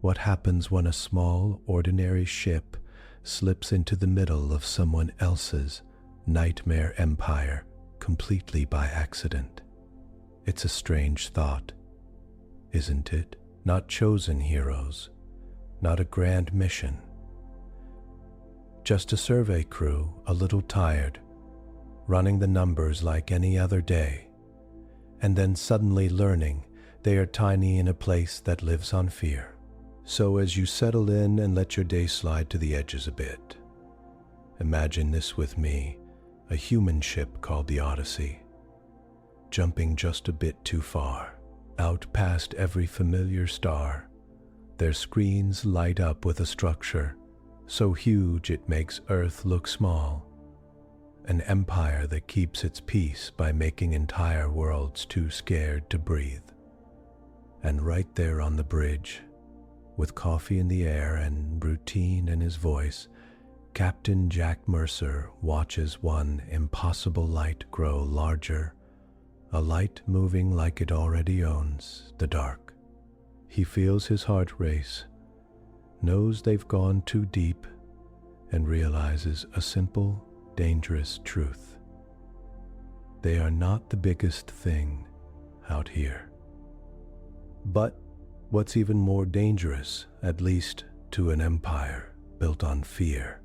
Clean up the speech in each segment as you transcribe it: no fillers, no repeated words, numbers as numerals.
What happens when a small, ordinary ship slips into the middle of someone else's nightmare empire completely by accident? It's a strange thought, isn't it? Not chosen heroes, not a grand mission. Just a survey crew, a little tired, running the numbers like any other day, and then suddenly learning they are tiny in a place that lives on fear. So as you settle in and let your day slide to the edges a bit, imagine this with me, a human ship called the Odyssey, jumping just a bit too far, out past every familiar star. Their screens light up with a structure so huge it makes Earth look small, an empire that keeps its peace by making entire worlds too scared to breathe. And right there on the bridge, with coffee in the air and routine in his voice, Captain Jack Mercer watches one impossible light grow larger, a light moving like it already owns the dark. He feels his heart race, knows they've gone too deep, and realizes a simple, dangerous truth. They are not the biggest thing out here. But what's even more dangerous, at least to an empire built on fear,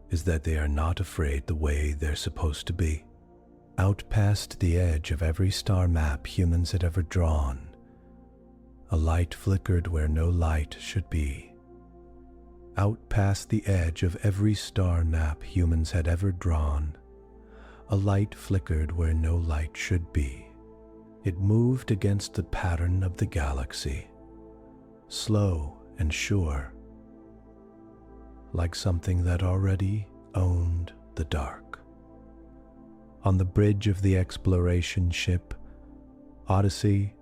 is that they are not afraid the way they're supposed to be. Out past the edge of every star map humans had ever drawn, a light flickered where no light should be. Out past the edge of every star map humans had ever drawn, a light flickered where no light should be. It moved against the pattern of the galaxy, slow and sure, like something that already owned the dark. On the bridge of the exploration ship, Odyssey,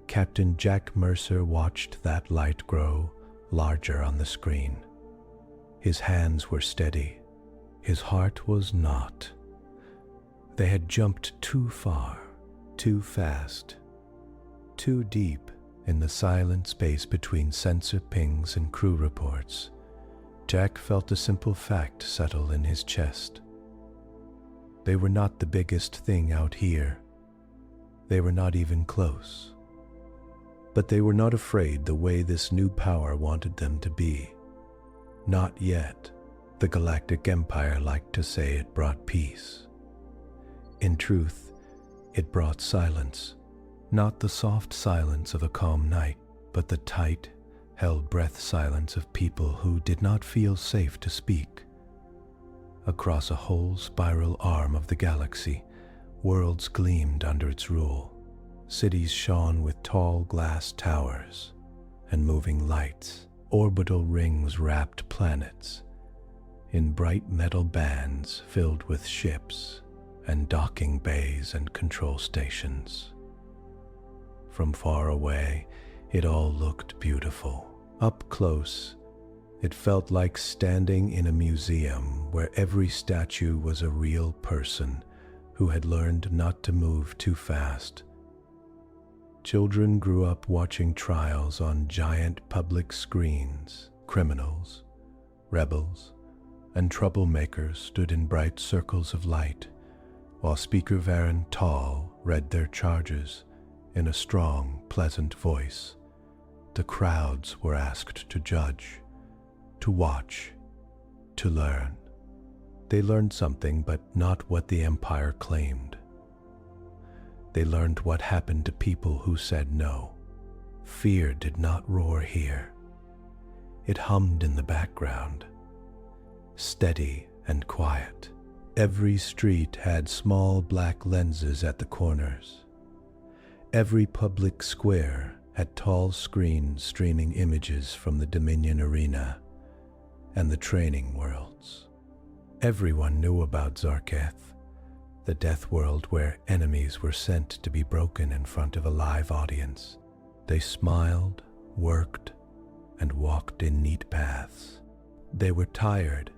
Captain Jack Mercer watched that light grow larger on the screen. His hands were steady. His heart was not. They had jumped too far, too fast, too deep in the silent space between sensor pings and crew reports. Jack felt a simple fact settle in his chest. They were not the biggest thing out here. They were not even close. But they were not afraid the way this new power wanted them to be. Not yet. The Galactic Empire liked to say it brought peace. In truth, it brought silence. Not the soft silence of a calm night, but the tight, held-breath silence of people who did not feel safe to speak. Across a whole spiral arm of the galaxy, worlds gleamed under its rule. Cities shone with tall glass towers and moving lights. Orbital rings wrapped planets in bright metal bands filled with ships and docking bays and control stations. From far away, it all looked beautiful. Up close, it felt like standing in a museum where every statue was a real person who had learned not to move too fast. Children grew up watching trials on giant public screens. Criminals, rebels, and troublemakers stood in bright circles of light, while Speaker Varyn Tal read their charges in a strong, pleasant voice. The crowds were asked to judge, to watch, to learn. They learned something, but not what the Empire claimed. They learned what happened to people who said no. Fear did not roar here. It hummed in the background, steady and quiet. Every street had small black lenses at the corners. Every public square had tall screens streaming images from the Dominion Arena and the training worlds. Everyone knew about Zarketh, the death world where enemies were sent to be broken in front of a live audience. They smiled, worked, and walked in neat paths. They were tired.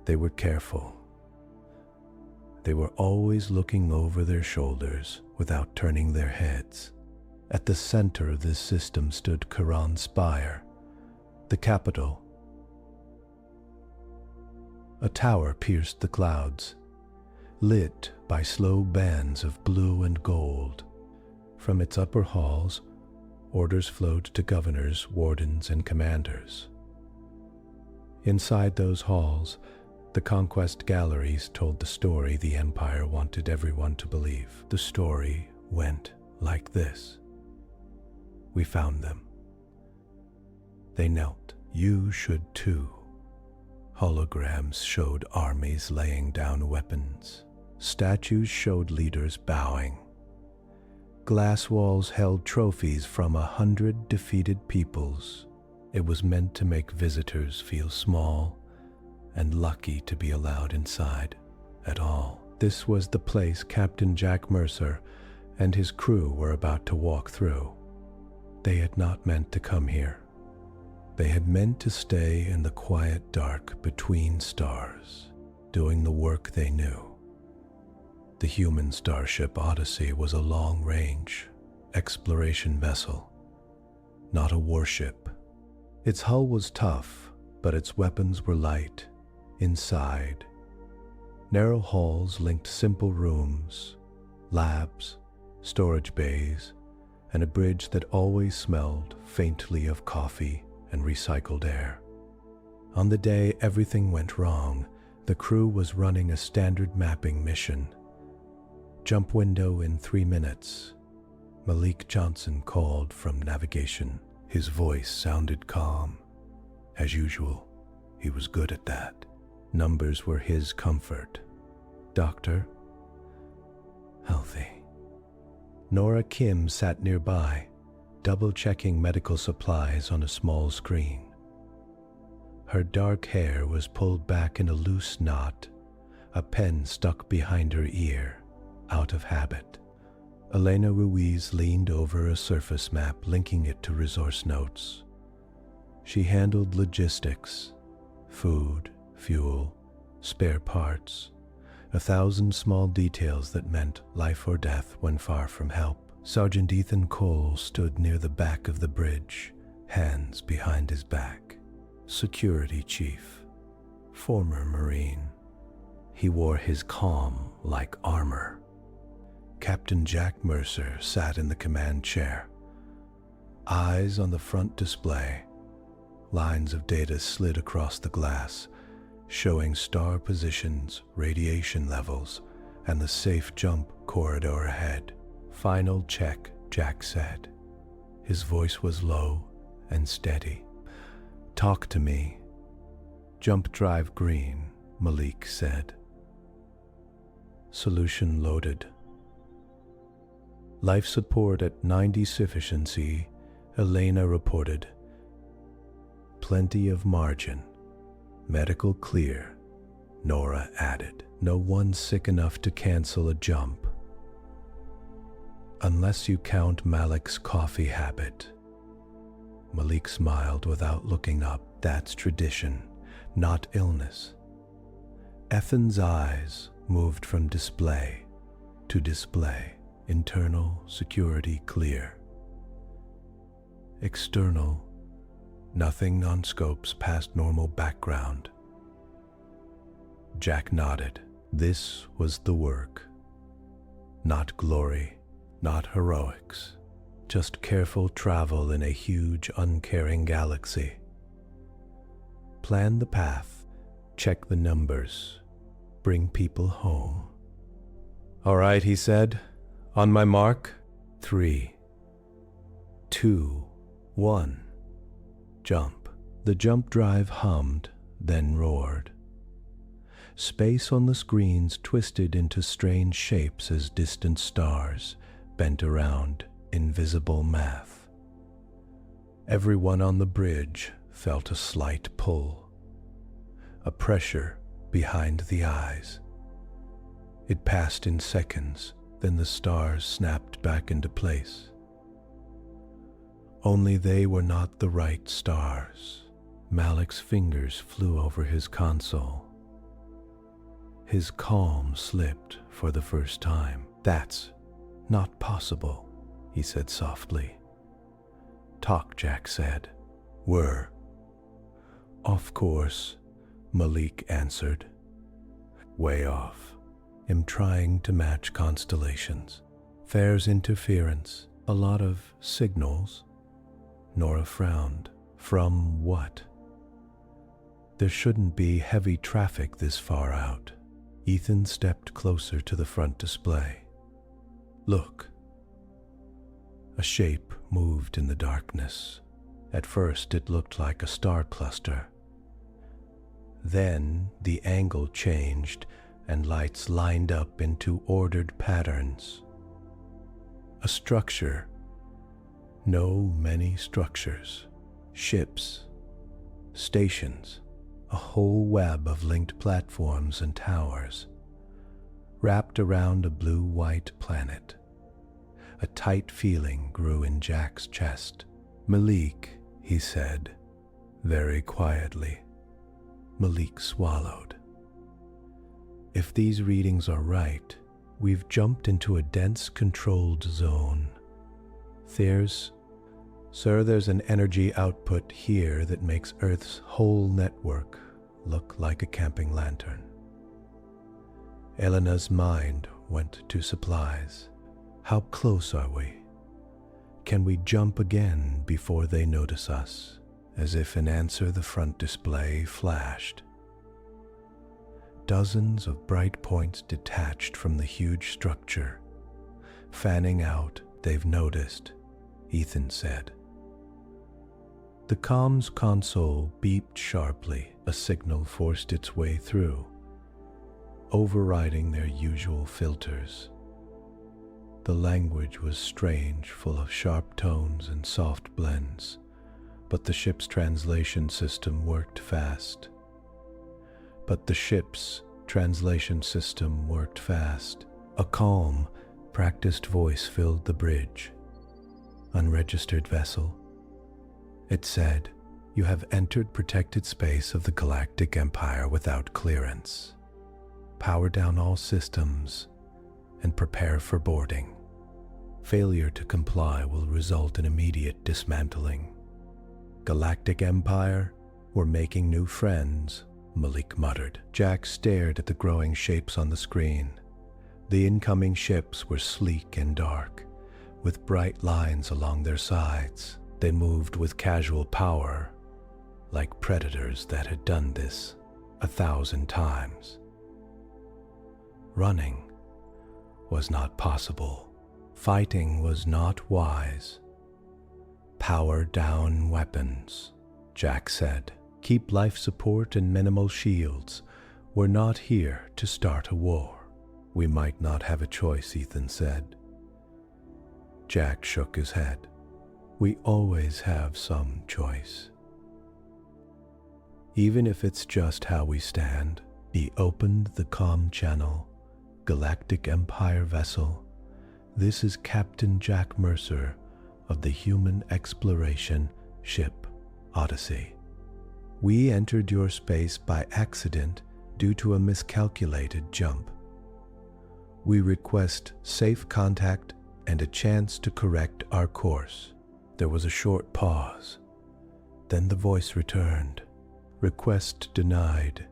They were careful. They were always looking over their shoulders without turning their heads. At the center of this system stood Khorne's Spire, the capital. A tower pierced the clouds, lit by slow bands of blue and gold. From its upper halls, orders flowed to governors, wardens, and commanders. Inside those halls, the conquest galleries told the story the Empire wanted everyone to believe. The story went like this. We found them. They knelt. You should too. Holograms showed armies laying down weapons. Statues showed leaders bowing. Glass walls held trophies from 100 defeated peoples. It was meant to make visitors feel small and lucky to be allowed inside at all. This was the place Captain Jack Mercer and his crew were about to walk through. They had not meant to come here. They had meant to stay in the quiet dark between stars, doing the work they knew. The human starship Odyssey was a long-range exploration vessel, not a warship. Its hull was tough, but its weapons were light. Inside, narrow halls linked simple rooms, labs, storage bays, and a bridge that always smelled faintly of coffee and recycled air. On the day everything went wrong, the crew was running a standard mapping mission. Jump window in 3 minutes. Malik Johnson called from navigation. His voice sounded calm. As usual, he was good at that. Numbers were his comfort. Doctor? Healthy. Nora Kim sat nearby, double-checking medical supplies on a small screen. Her dark hair was pulled back in a loose knot, a pen stuck behind her ear, out of habit. Elena Ruiz leaned over a surface map, linking it to resource notes. She handled logistics, food, fuel, spare parts, 1,000 small details that meant life or death when far from help. Sergeant Ethan Cole stood near the back of the bridge, hands behind his back. Security chief, former Marine. He wore his calm like armor. Captain Jack Mercer sat in the command chair, eyes on the front display. Lines of data slid across the glass, showing star positions, radiation levels, and the safe jump corridor ahead. Final check, Jack said. His voice was low and steady. Talk to me. Jump drive green, Malik said. Solution loaded. Life support at 90 sufficiency, Elena reported. Plenty of margin. Medical clear, Nora added. No one sick enough to cancel a jump. Unless you count Malik's coffee habit. Malik smiled without looking up. That's tradition, not illness. Ethan's eyes moved from display to display. Internal security clear. External, nothing on scopes past normal background. Jack nodded. This was the work. Not glory, not heroics. Just careful travel in a huge, uncaring galaxy. Plan the path, check the numbers, bring people home. All right, he said. On my mark, 3, 2, 1. Jump. The jump drive hummed, then roared. Space on the screens twisted into strange shapes as distant stars bent around invisible math. Everyone on the bridge felt a slight pull, a pressure behind the eyes. It passed in seconds, then the stars snapped back into place. Only they were not the right stars. Malik's fingers flew over his console. His calm slipped for the first time. That's not possible. he said softly. Talk, Jack said. Were. Of course, Malik answered. Way off. Am trying to match constellations. Fair's interference, a lot of signals. Nora frowned. From what? There shouldn't be heavy traffic this far out. Ethan stepped closer to the front display. Look. A shape moved in the darkness. At first it looked like a star cluster. Then the angle changed and lights lined up into ordered patterns. A structure. Many structures. Ships. Stations. A whole web of linked platforms and towers. Wrapped around a blue-white planet. A tight feeling grew in Jack's chest. Malik, he said, very quietly. Malik swallowed. If these readings are right, we've jumped into a dense controlled zone. There's an energy output here that makes Earth's whole network look like a camping lantern. Elena's mind went to supplies. How close are we? Can we jump again before they notice us? As if in answer, the front display flashed. Dozens of bright points detached from the huge structure. Fanning out, they've noticed, Ethan said. The comms console beeped sharply. A signal forced its way through, overriding their usual filters. The language was strange, full of sharp tones and soft blends, but the ship's translation system worked fast. A calm, practiced voice filled the bridge. Unregistered vessel. It said, "You have entered protected space of the Galactic Empire without clearance. Power down all systems and prepare for boarding. Failure to comply will result in immediate dismantling." Galactic Empire, we're making new friends, Malik muttered. Jack stared at the growing shapes on the screen. The incoming ships were sleek and dark, with bright lines along their sides. They moved with casual power, like predators that had done this 1,000 times. Running was not possible. Fighting was not wise. Power down weapons, Jack said. Keep life support and minimal shields. We're not here to start a war. We might not have a choice, Ethan said. Jack shook his head. We always have some choice. Even if it's just how we stand. He opened the comm channel. Galactic Empire vessel. This is Captain Jack Mercer of the human exploration ship Odyssey. We entered your space by accident due to a miscalculated jump. We request safe contact and a chance to correct our course. There was a short pause. Then the voice returned. Request denied.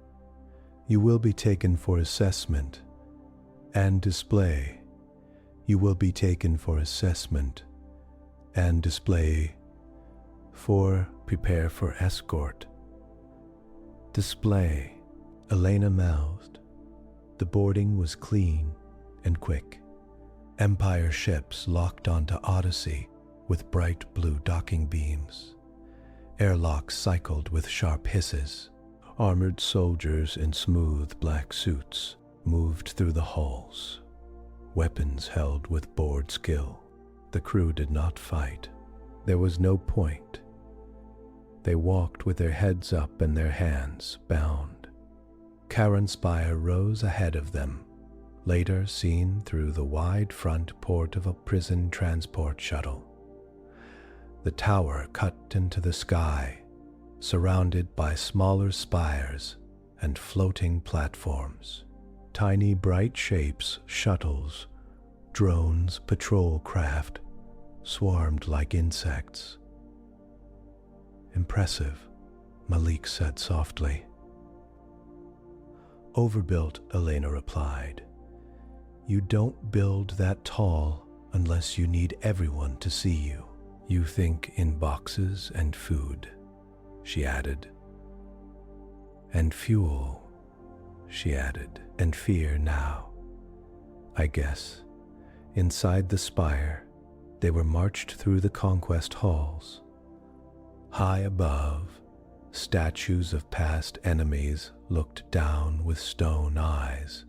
You will be taken for assessment and display. You will be taken for assessment and display. Prepare for escort. Display, Elena mouthed. The boarding was clean and quick. Empire ships locked onto Odyssey with bright blue docking beams. Airlocks cycled with sharp hisses. Armored soldiers in smooth black suits moved through the halls, weapons held with board skill. The crew did not fight. There was no point. They walked with their heads up and their hands bound. Karen Spire rose ahead of them, later seen through the wide front port of a prison transport shuttle. The tower cut into the sky, surrounded by smaller spires and floating platforms. Tiny bright shapes, shuttles, drones, patrol craft swarmed like insects. "Impressive," Malik said softly. "Overbuilt," Elena replied. "You don't build that tall unless you need everyone to see you. You think in boxes and food," she added. "And fuel," she added, "and fear now. I guess." Inside the spire, they were marched through the conquest halls. High above, statues of past enemies looked down with stone eyes.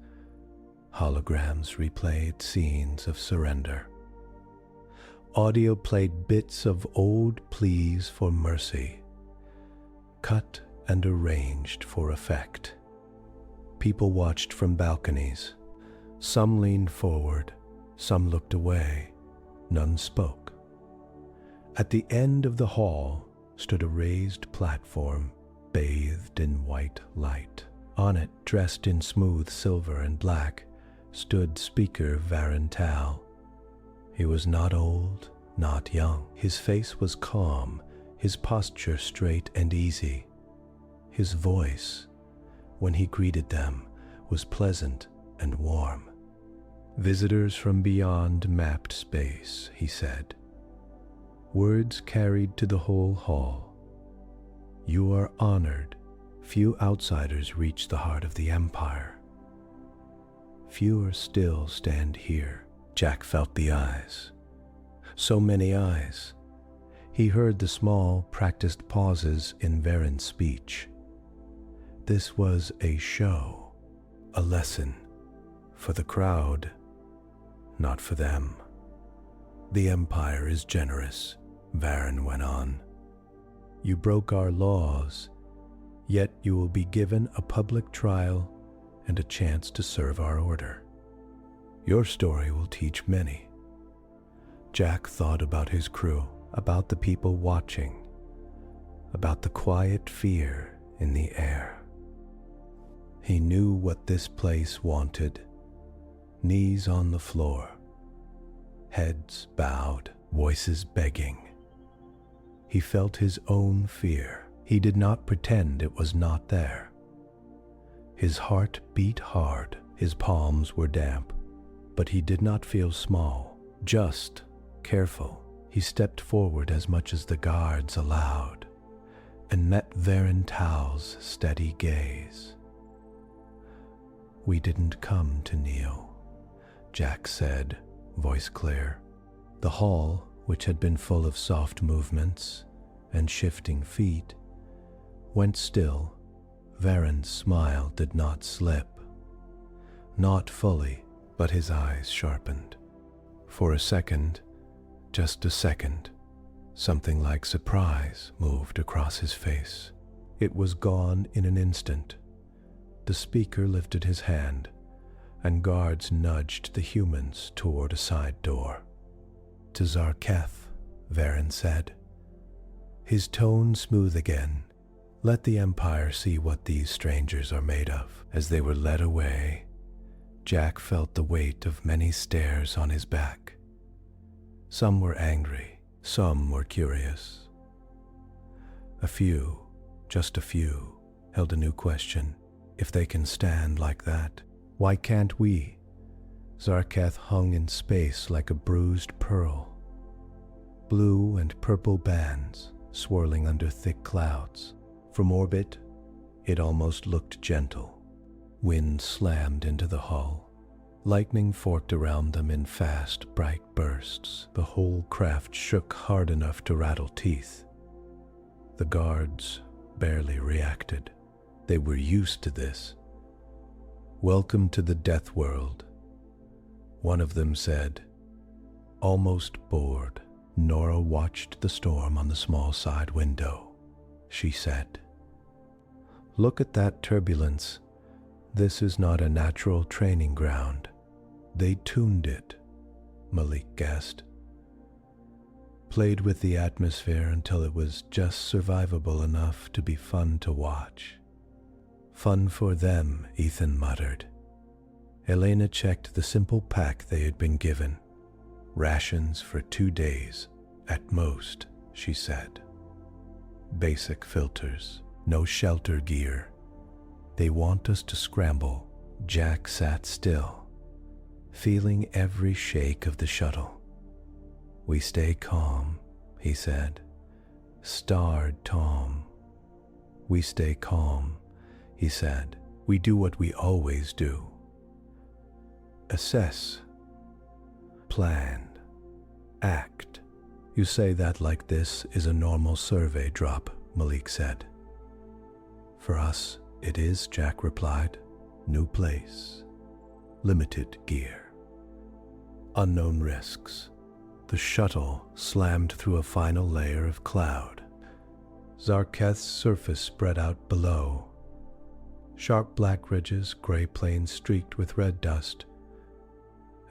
Holograms replayed scenes of surrender. Audio played bits of old pleas for mercy, cut and arranged for effect. People watched from balconies. Some leaned forward, some looked away. None spoke. At the end of the hall stood a raised platform bathed in white light. On it, dressed in smooth silver and black, stood Speaker Varyn Tal. He was not old, not young. His face was calm, his posture straight and easy. His voice, when he greeted them, was pleasant and warm. "Visitors from beyond mapped space," he said. Words carried to the whole hall. "You are honored. Few outsiders reach the heart of the Empire. Fewer still stand here." Jack felt the eyes. So many eyes. He heard the small, practiced pauses in Varyn's speech. This was a show, a lesson, for the crowd, not for them. "The Empire is generous," Varyn went on. "You broke our laws, yet you will be given a public trial and a chance to serve our order. Your story will teach many." Jack thought about his crew, about the people watching, about the quiet fear in the air. He knew what this place wanted. Knees on the floor, heads bowed, voices begging. He felt his own fear. He did not pretend it was not there. His heart beat hard, his palms were damp, but he did not feel small, just careful. He stepped forward as much as the guards allowed and met Varyn Tal's steady gaze. "We didn't come to kneel," Jack said, voice clear. The hall, which had been full of soft movements and shifting feet, went still. Varyn's smile did not slip. Not fully, but his eyes sharpened. For a second, just a second, something like surprise moved across his face. It was gone in an instant. The speaker lifted his hand, and guards nudged the humans toward a side door. "To Zarketh," Varyn said. His tone smooth again. "Let the Empire see what these strangers are made of." As they were led away, Jack felt the weight of many stares on his back. Some were angry, some were curious. A few, just a few, held a new question. If they can stand like that, why can't we? Zarketh hung in space like a bruised pearl. Blue and purple bands swirling under thick clouds. From orbit, it almost looked gentle. Wind slammed into the hull. Lightning forked around them in fast, bright bursts. The whole craft shook hard enough to rattle teeth. The guards barely reacted. They were used to this. "Welcome to the deathworld," one of them said. Almost bored, Nora watched the storm on the small side window. She said, "Look at that turbulence. This is not a natural training ground. They tuned it," Malik guessed. "Played with the atmosphere until it was just survivable enough to be fun to watch." "Fun for them," Ethan muttered. Elena checked the simple pack they had been given. Rations for 2 days, at most, she said. Basic filters, no shelter gear. They want us to scramble. Jack sat still, feeling every shake of the shuttle. We stay calm, he said. Starred Tom. We stay calm, he said. We do what we always do. Assess. Plan. Act. You say that like this is a normal survey drop, Malik said. For us, it is, Jack replied. New place. Limited gear. Unknown risks. The shuttle slammed through a final layer of cloud. Zarketh's surface spread out below. Sharp black ridges, gray plains streaked with red dust,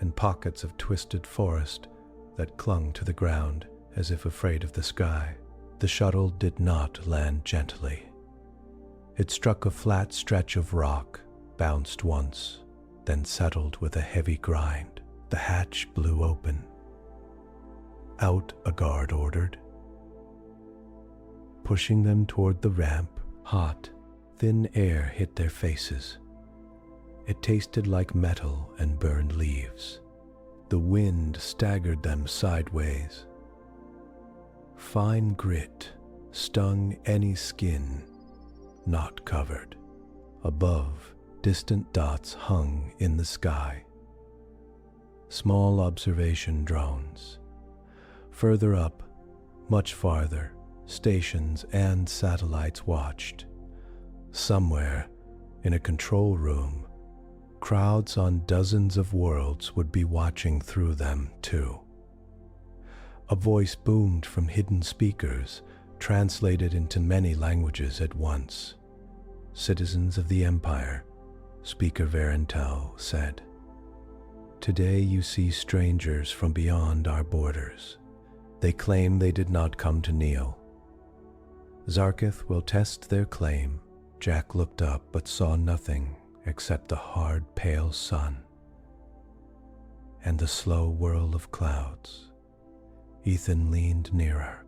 and pockets of twisted forest that clung to the ground as if afraid of the sky. The shuttle did not land gently. It struck a flat stretch of rock, bounced once, then settled with a heavy grind. The hatch blew open. Out, a guard ordered, pushing them toward the ramp. Hot, thin air hit their faces. It tasted like metal and burned leaves. The wind staggered them sideways. Fine grit stung any skin not covered. Above, distant dots hung in the sky. Small observation drones. Further up, much farther, stations and satellites watched. Somewhere, in a control room, crowds on dozens of worlds would be watching through them too. A voice boomed from hidden speakers, translated into many languages at once. Citizens of the Empire, Speaker Varyn Tal said. Today you see strangers from beyond our borders. They claim they did not come to kneel. Zarketh will test their claim. Jack looked up but saw nothing except the hard, pale sun and the slow whirl of clouds. Ethan leaned nearer.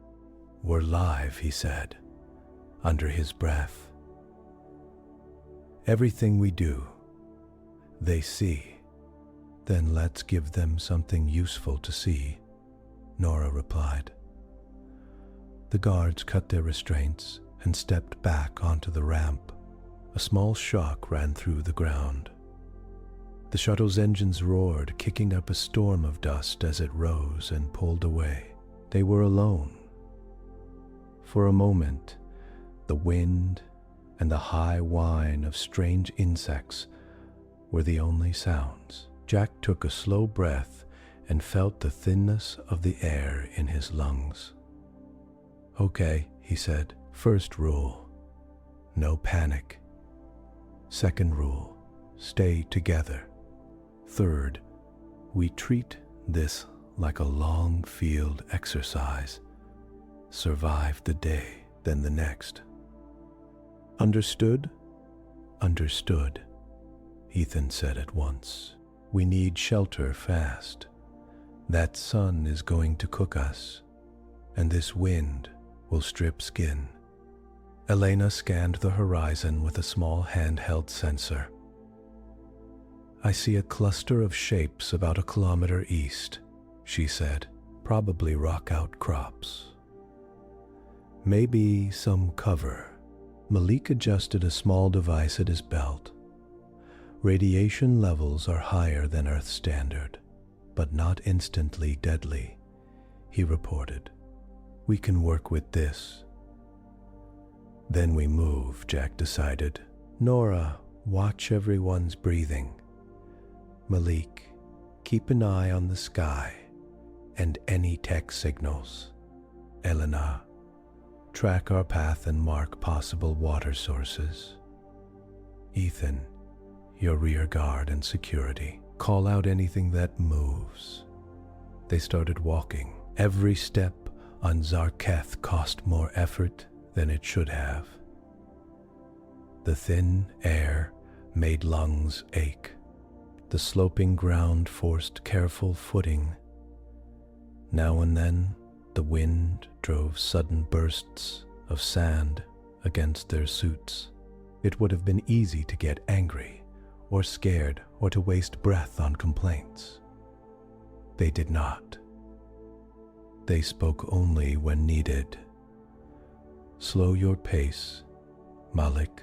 We're live, he said, under his breath. Everything we do, they see. Then let's give them something useful to see, Nora replied. The guards cut their restraints and stepped back onto the ramp. A small shock ran through the ground. The shuttle's engines roared, kicking up a storm of dust as it rose and pulled away. They were alone. For a moment, the wind and the high whine of strange insects were the only sounds. Jack took a slow breath and felt the thinness of the air in his lungs. Okay, he said. First rule, no panic. Second rule, stay together. Third, we treat this like a long field exercise. Survive the day, then the next. Understood? Understood, Ethan said at once. We need shelter fast. That sun is going to cook us, and this wind will strip skin. Elena scanned the horizon with a small handheld sensor. I see a cluster of shapes about a kilometer east, she said. Probably rock outcrops. Maybe some cover. Malik adjusted a small device at his belt. Radiation levels are higher than Earth standard, but not instantly deadly, he reported. We can work with this. Then we move, Jack decided. Nora, watch everyone's breathing. Malik, keep an eye on the sky and any tech signals. Elena, track our path and mark possible water sources. Ethan, your rear guard and security. Call out anything that moves. They started walking. Every step on Zarketh cost more effort than it should have. The thin air made lungs ache. The sloping ground forced careful footing. Now and then, the wind drove sudden bursts of sand against their suits. It would have been easy to get angry or scared or to waste breath on complaints. They did not. They spoke only when needed. "Slow your pace, Malik,"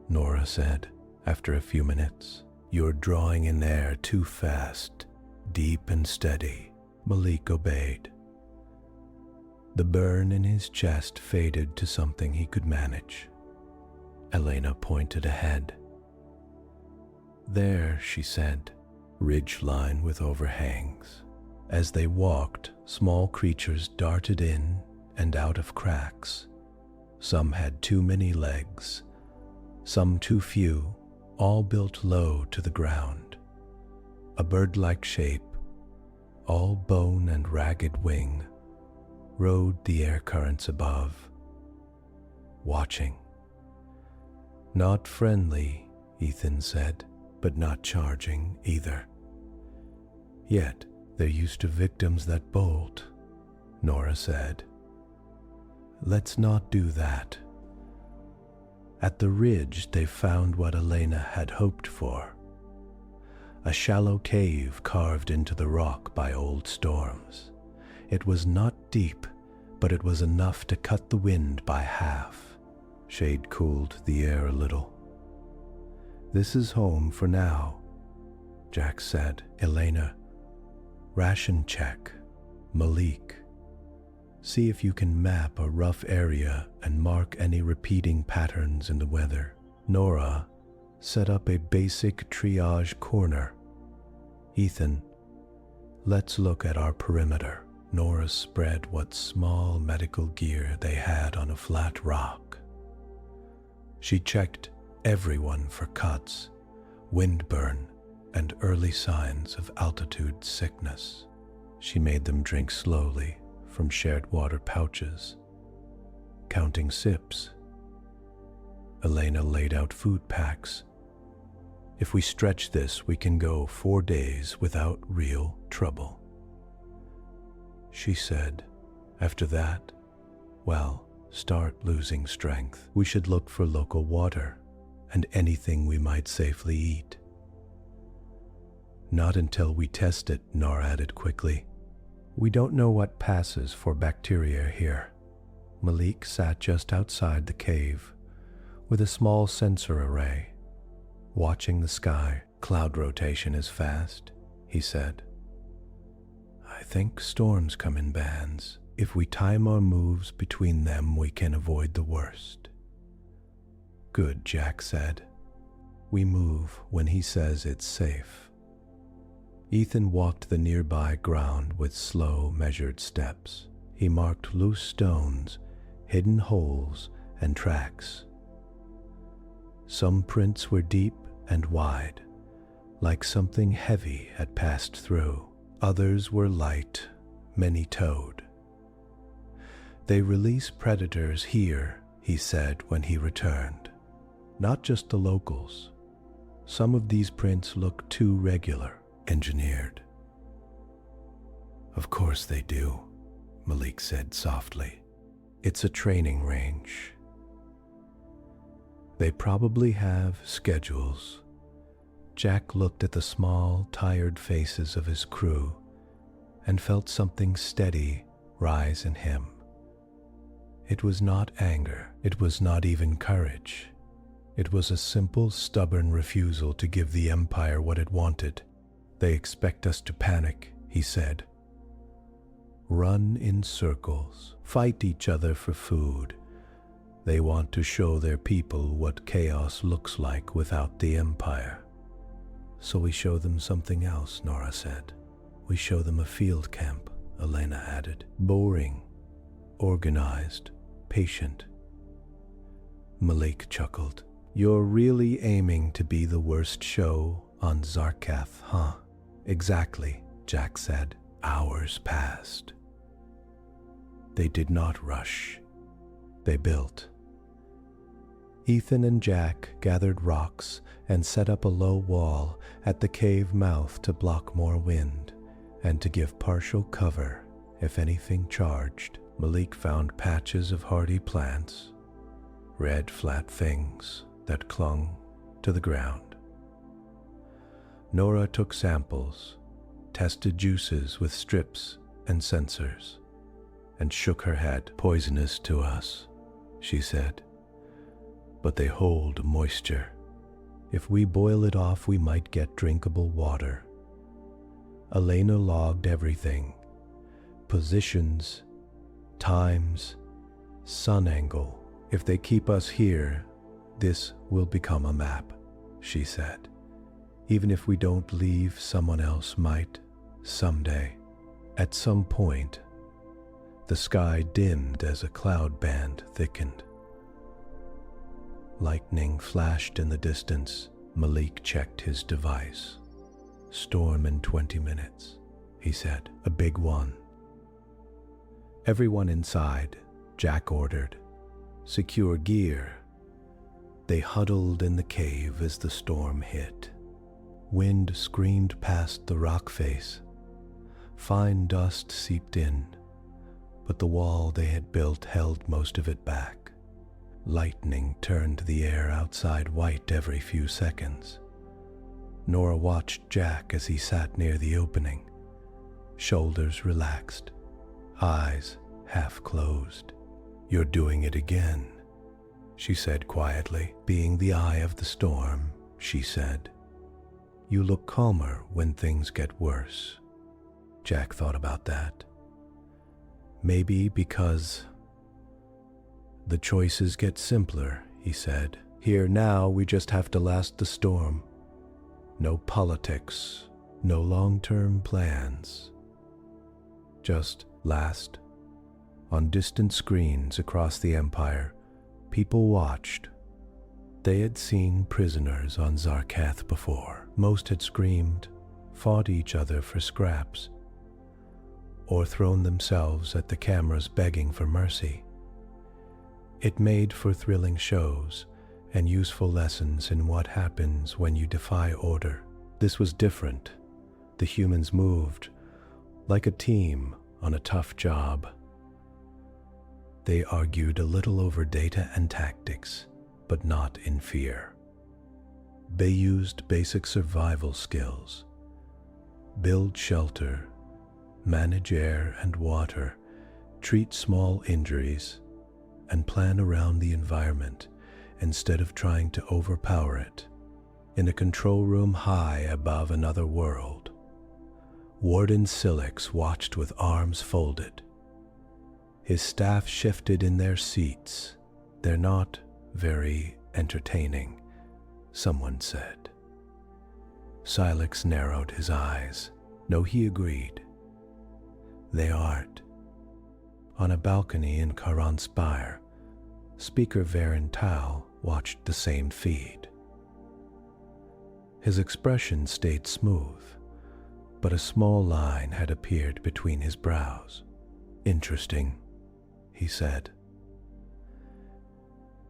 Nora said after a few minutes. "You're drawing in air too fast, deep and steady." Malik obeyed. The burn in his chest faded to something he could manage. Elena pointed ahead. "There," she said, "ridge line with overhangs." As they walked, small creatures darted in and out of cracks. Some had too many legs, some too few, all built low to the ground. A bird-like shape, all bone and ragged wing, rode the air currents above, watching. "Not friendly," Ethan said, "but not charging either." "Yet they're used to victims that bolt," Nora said. "Let's not do that." At the ridge, they found what Elena had hoped for. A shallow cave carved into the rock by old storms. It was not deep, but it was enough to cut the wind by half. Shade cooled the air a little. "This is home for now," Jack said. "Elena, ration check. Malik, see if you can map a rough area and mark any repeating patterns in the weather. Nora, set up a basic triage corner. Ethan, let's look at our perimeter." Nora spread what small medical gear they had on a flat rock. She checked everyone for cuts, windburn, and early signs of altitude sickness. She made them drink slowly from shared water pouches, counting sips. Elena laid out food packs. "If we stretch this, we can go 4 days without real trouble." She said, "After that, well, start losing strength. We should look for local water and anything we might safely eat." "Not until we test it," Nora added quickly. "We don't know what passes for bacteria here." Malik sat just outside the cave with a small sensor array, watching the sky. "Cloud rotation is fast," he said. "I think storms come in bands. If we time our moves between them, we can avoid the worst." "Good," Jack said. "We move when he says it's safe." Ethan walked the nearby ground with slow, measured steps. He marked loose stones, hidden holes, and tracks. Some prints were deep and wide, like something heavy had passed through. Others were light, many-toed. "They release predators here," he said when he returned. "Not just the locals. Some of these prints look too regular, engineered." "Of course they do," Malik said softly. "It's a training range. They probably have schedules." Jack looked at the small, tired faces of his crew and felt something steady rise in him. It was not anger. It was not even courage. It was a simple, stubborn refusal to give the Empire what it wanted. "They expect us to panic," he said. "Run in circles, fight each other for food. They want to show their people what chaos looks like without the Empire." "So we show them something else," Nora said. "We show them a field camp," Elena added. "Boring, organized, patient." Malik chuckled. "You're really aiming to be the worst show on Zarketh, huh?" "Exactly," Jack said. Hours passed. They did not rush. They built. Ethan and Jack gathered rocks and set up a low wall at the cave mouth to block more wind and to give partial cover if anything charged. Malik found patches of hardy plants, red flat things that clung to the ground. Nora took samples, tested juices with strips and sensors, and shook her head. "Poisonous to us," she said, "but they hold moisture. If we boil it off, we might get drinkable water." Elena logged everything: positions, times, sun angle. "If they keep us here, this will become a map," she said. "Even if we don't leave, someone else might, someday." At some point, the sky dimmed as a cloud band thickened. Lightning flashed in the distance. Malik checked his device. "Storm in 20 minutes, he said. "A big one." "Everyone inside," Jack ordered. "Secure gear." They huddled in the cave as the storm hit. Wind screamed past the rock face. Fine dust seeped in, but the wall they had built held most of it back. Lightning turned the air outside white every few seconds. Nora watched Jack as he sat near the opening, shoulders relaxed, eyes half closed. "You're doing it again," she said quietly. "Being the eye of the storm," she said. "You look calmer when things get worse." Jack thought about that. "Maybe because the choices get simpler," he said. "Here now, we just have to last the storm. No politics, no long-term plans. Just last." On distant screens across the Empire, people watched. They had seen prisoners on Zarketh before. Most had screamed, fought each other for scraps, or thrown themselves at the cameras begging for mercy. It made for thrilling shows and useful lessons in what happens when you defy order. This was different. The humans moved like a team on a tough job. They argued a little over data and tactics, but not in fear. They used basic survival skills: build shelter, manage air and water, treat small injuries, and plan around the environment instead of trying to overpower it. In a control room high above another world, Warden Silix watched with arms folded. His staff shifted in their seats. "They're not very entertaining," someone said. Silix narrowed his eyes. "No," he agreed. "They aren't." On a balcony in Karan Spire, Speaker Varyn Tal watched the same feed. His expression stayed smooth, but a small line had appeared between his brows. "Interesting," he said.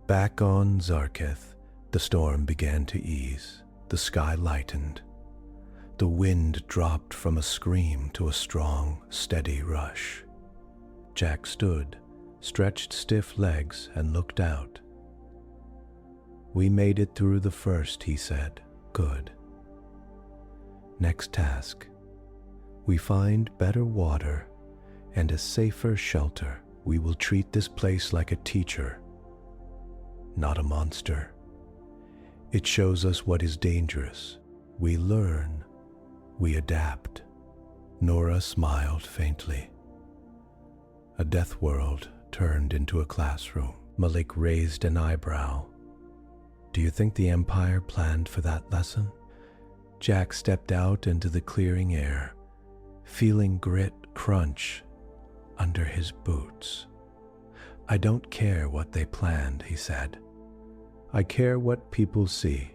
Back on Zarketh, the storm began to ease. The sky lightened. The wind dropped from a scream to a strong, steady rush. Jack stood, stretched stiff legs, and looked out. "We made it through the first," he said. "Good. Next task. We find better water and a safer shelter. We will treat this place like a teacher, not a monster. It shows us what is dangerous. We learn. We adapt." Nora smiled faintly. A death world turned into a classroom. Malik raised an eyebrow. "Do you think the Empire planned for that lesson?" Jack stepped out into the clearing air, feeling grit crunch under his boots. "I don't care what they planned," he said. "I care what people see."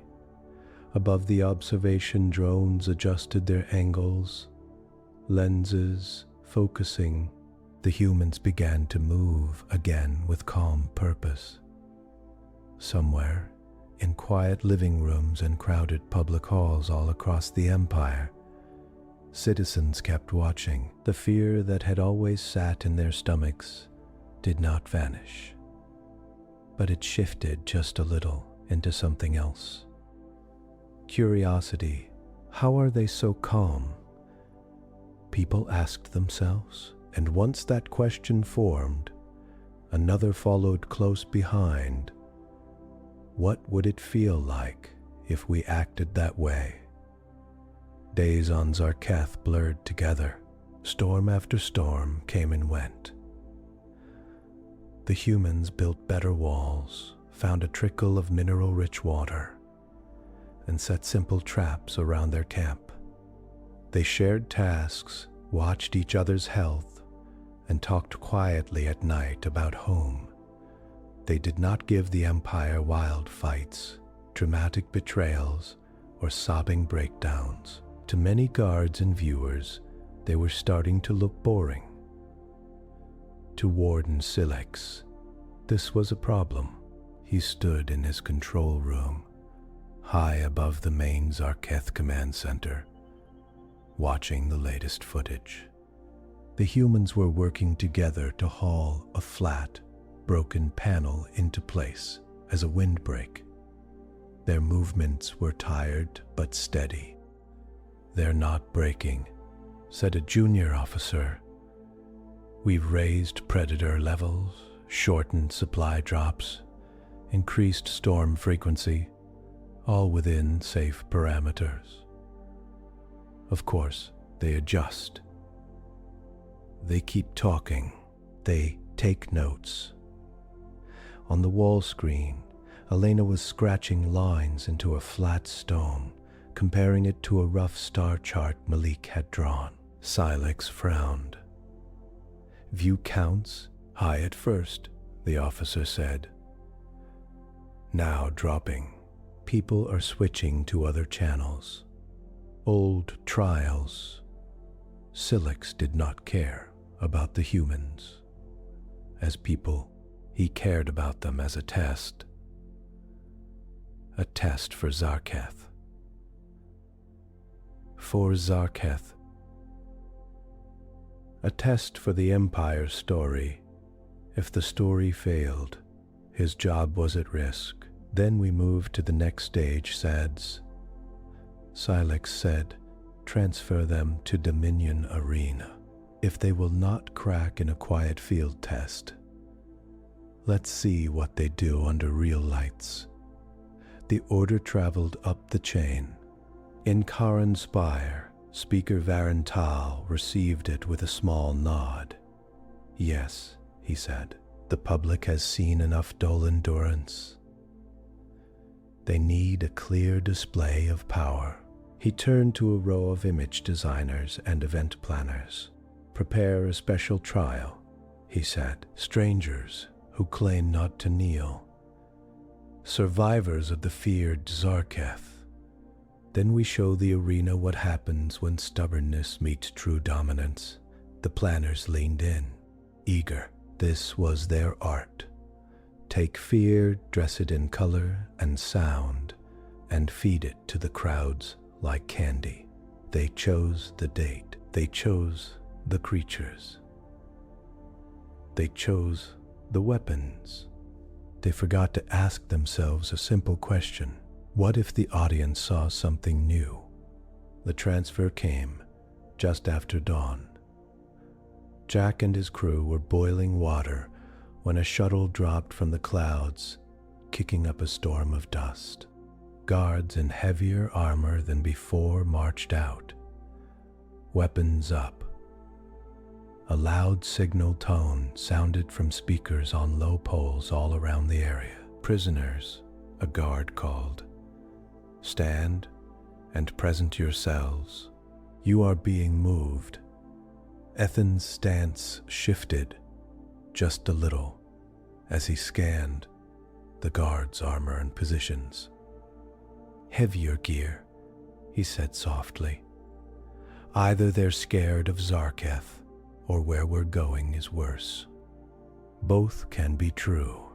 Above the observation drones adjusted their angles, lenses, focusing. The humans began to move again with calm purpose. Somewhere, in quiet living rooms and crowded public halls all across the Empire, Citizens kept watching. The fear that had always sat in their stomachs did not vanish, but it shifted just a little into something else. Curiosity. How are they so calm? People asked themselves, and once that question formed, another followed close behind. What would it feel like if we acted that way? Days on Zarketh blurred together. Storm after storm came and went. The humans built better walls, found a trickle of mineral-rich water, and set simple traps around their camp. They shared tasks, watched each other's health, and talked quietly at night about home. They did not give the Empire wild fights, dramatic betrayals, or sobbing breakdowns. To many guards and viewers, they were starting to look boring. To Warden Silex, this was a problem. He stood in his control room, high above the main Zarketh command center, watching the latest footage. The humans were working together to haul a flat, broken panel into place as a windbreak. Their movements were tired but steady. "They're not breaking," said a junior officer. "We've raised predator levels, shortened supply drops, increased storm frequency, all within safe parameters. Of course, they adjust. They keep talking. They take notes." On the wall screen, Elena was scratching lines into a flat stone, comparing it to a rough star chart Malik had drawn. Silex frowned. "View counts high at first," the officer said. "Now dropping. People are switching to other channels. Old trials." Silex did not care about the humans as people. He cared about them as a test. A test for Zarketh. For Zarketh. A test for the Empire's story. If the story failed, his job was at risk. Then we moved to the next stage, SADS. Silex said, "Transfer them to Dominion Arena. If they will not crack in a quiet field test, let's see what they do under real lights." The order traveled up the chain. In Karan Spire, Speaker Varyn Tal received it with a small nod. "Yes," he said, "the public has seen enough dull endurance. They need a clear display of power." He turned to a row of image designers and event planners. "Prepare a special trial," he said. "Strangers who claim not to kneel. Survivors of the feared Zarketh. Then we show the arena what happens when stubbornness meets true dominance." The planners leaned in, eager. This was their art. Take fear, dress it in color and sound, and feed it to the crowds like candy. They chose the date. They chose the creatures. They chose the weapons. They forgot to ask themselves a simple question. What if the audience saw something new? The transfer came just after dawn. Jack and his crew were boiling water when a shuttle dropped from the clouds, kicking up a storm of dust. Guards in heavier armor than before marched out, weapons up. A loud signal tone sounded from speakers on low poles all around the area. "Prisoners," a guard called. "Stand and present yourselves. You are being moved." Ethan's stance shifted just a little as he scanned the guards' armor and positions. "Heavier gear," he said softly. "Either they're scared of Zarketh, or where we're going is worse. Both can be true,"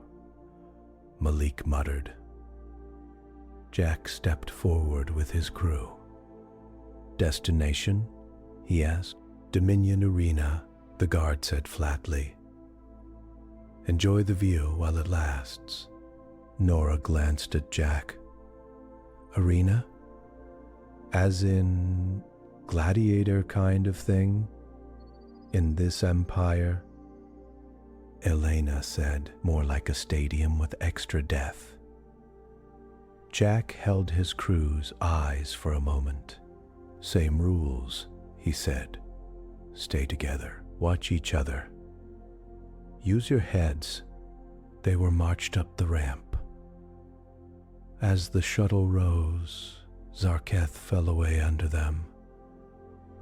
Malik muttered. Jack stepped forward with his crew. "Destination?" he asked. Dominion Arena, the guard said flatly. Enjoy the view while it lasts. Nora glanced at Jack. Arena? As in gladiator kind of thing? In this empire? Elena said, more like a stadium with extra depth. Jack held his crew's eyes for a moment. Same rules, he said. Stay together. Watch each other. Use your heads. They were marched up the ramp. As the shuttle rose, Zarketh fell away under them.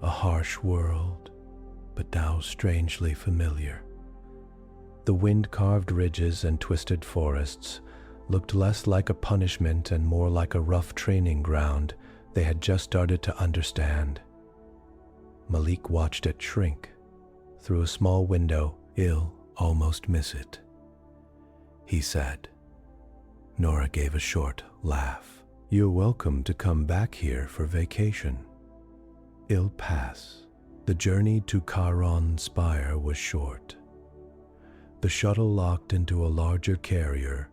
A harsh world, but now strangely familiar. The wind-carved ridges and twisted forests looked less like a punishment and more like a rough training ground they had just started to understand. Malik watched it shrink. Through a small window, he'll almost miss it. He said. Nora gave a short laugh. You're welcome to come back here for vacation. It'll pass. The journey to Charon Spire was short. The shuttle locked into a larger carrier,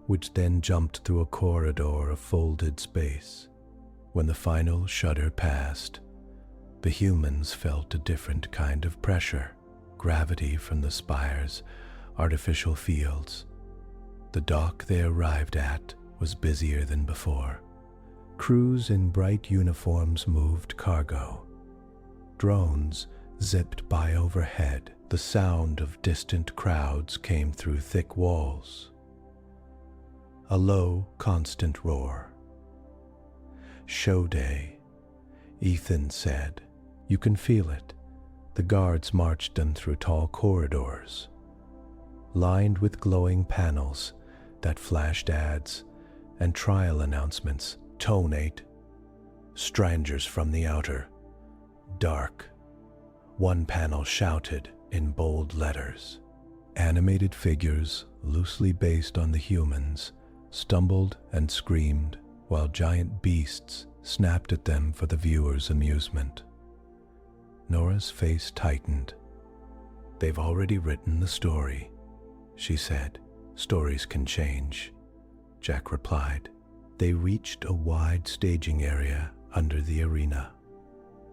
which then jumped through a corridor of folded space. When the final shudder passed, the humans felt a different kind of pressure, gravity from the spire's artificial fields. The dock they arrived at was busier than before. Crews in bright uniforms moved cargo. Drones zipped by overhead. The sound of distant crowds came through thick walls. A low, constant roar. Show day, Ethan said. You can feel it. The guards marched them through tall corridors, lined with glowing panels that flashed ads and trial announcements. Tone 8. Strangers from the outer. Dark. One panel shouted in bold letters. Animated figures, loosely based on the humans, stumbled and screamed while giant beasts snapped at them for the viewer's amusement. Nora's face tightened. They've already written the story, she said. Stories can change, Jack replied. They reached a wide staging area under the arena.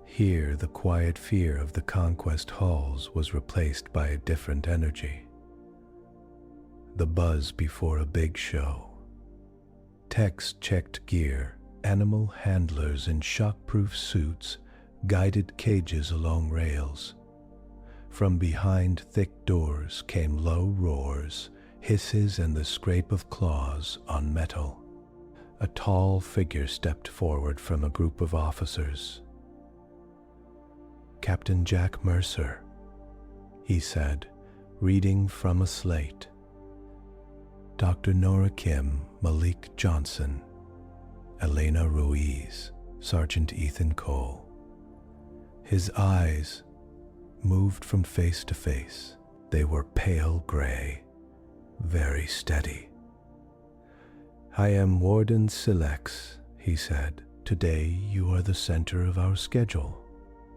Here, the quiet fear of the conquest halls was replaced by a different energy. The buzz before a big show. Techs checked gear. Animal handlers in shockproof suits guided cages along rails. From behind thick doors came low roars, hisses, and the scrape of claws on metal. A tall figure stepped forward from a group of officers. Captain Jack Mercer, he said, reading from a slate. Dr. Nora Kim, Malik Johnson, Elena Ruiz, Sergeant Ethan Cole. His eyes moved from face to face. They were pale gray, very steady. I am Warden Silex, he said. Today you are the center of our schedule.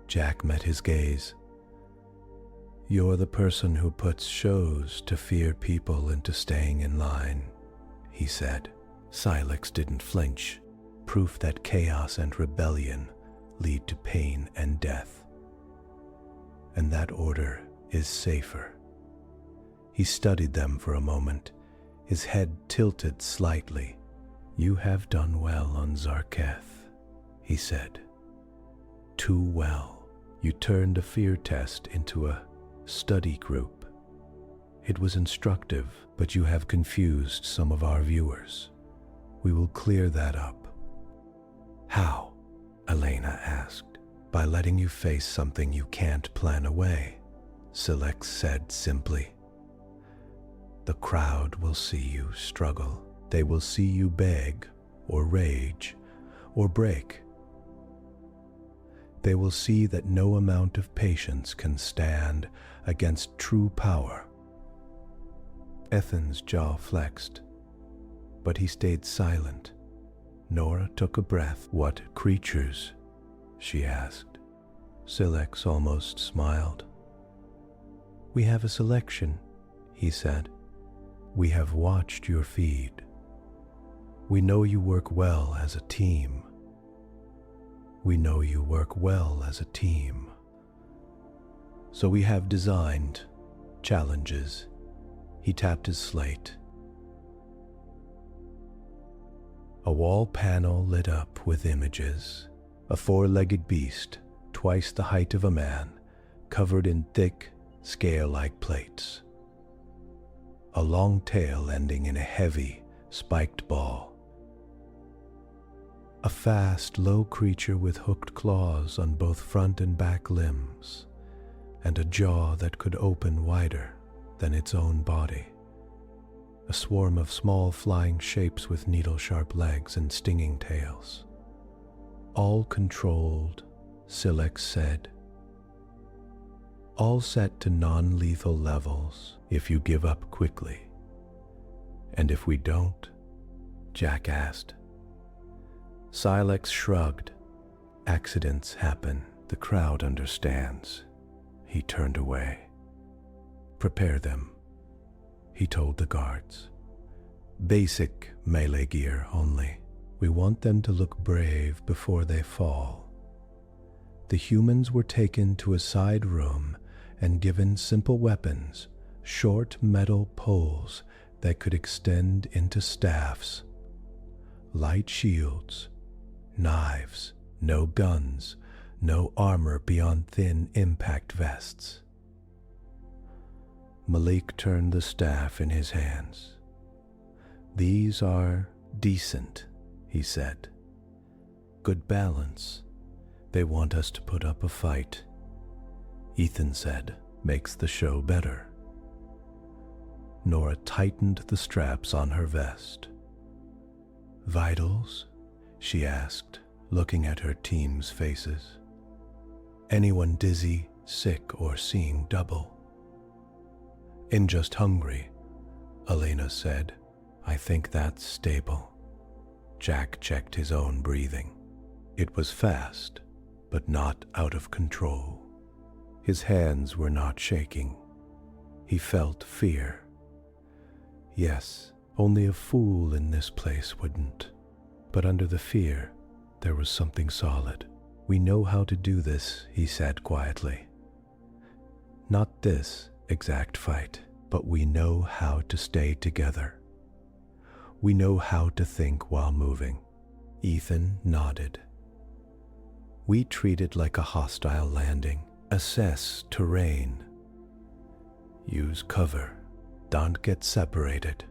Jack met his gaze. You're the person who puts shows to fear people into staying in line, he said. Silex didn't flinch, proof that chaos and rebellion lead to pain and death. And that order is safer. He studied them for a moment, his head tilted slightly. You have done well on Zarketh, he said. Too well. You turned a fear test into a study group. It was instructive, but you have confused some of our viewers. We will clear that up. How? Elena asked. By letting you face something you can't plan away, Silex said simply. The crowd will see you struggle. They will see you beg, or rage, or break. They will see that no amount of patience can stand against true power. Ethan's jaw flexed, but he stayed silent. Nora took a breath. What creatures? She asked. Silex almost smiled. "We have a selection," he said. "We have watched your feed. We know you work well as a team. We know you work well as a team. So we have designed challenges." He tapped his slate. A wall panel lit up with images. A four-legged beast, twice the height of a man, covered in thick, scale-like plates. A long tail ending in a heavy, spiked ball. A fast, low creature with hooked claws on both front and back limbs, and a jaw that could open wider than its own body. A swarm of small flying shapes with needle-sharp legs and stinging tails. All controlled, Silex said. All set to non-lethal levels if you give up quickly. "And if we don't?" Jack asked. Silex shrugged. "Accidents happen. The crowd understands." He turned away. "Prepare them," he told the guards. "Basic melee gear only. We want them to look brave before they fall." The humans were taken to a side room and given simple weapons, short metal poles that could extend into staffs, light shields, knives, no guns, no armor beyond thin impact vests. Malik turned the staff in his hands. "These are decent," he said. "Good balance. They want us to put up a fight." Ethan said, "Makes the show better." Nora tightened the straps on her vest. "Vitals?" she asked, looking at her team's faces. "Anyone dizzy, sick, or seeing double?" "And just hungry," Elena said. "I think that's stable." Jack checked his own breathing. It was fast, but not out of control. His hands were not shaking. He felt fear. Yes, only a fool in this place wouldn't. But under the fear, there was something solid. "We know how to do this," he said quietly. "Not this exact fight, but we know how to stay together. We know how to think while moving." Ethan nodded. "We treat it like a hostile landing. Assess terrain. Use cover. Don't get separated."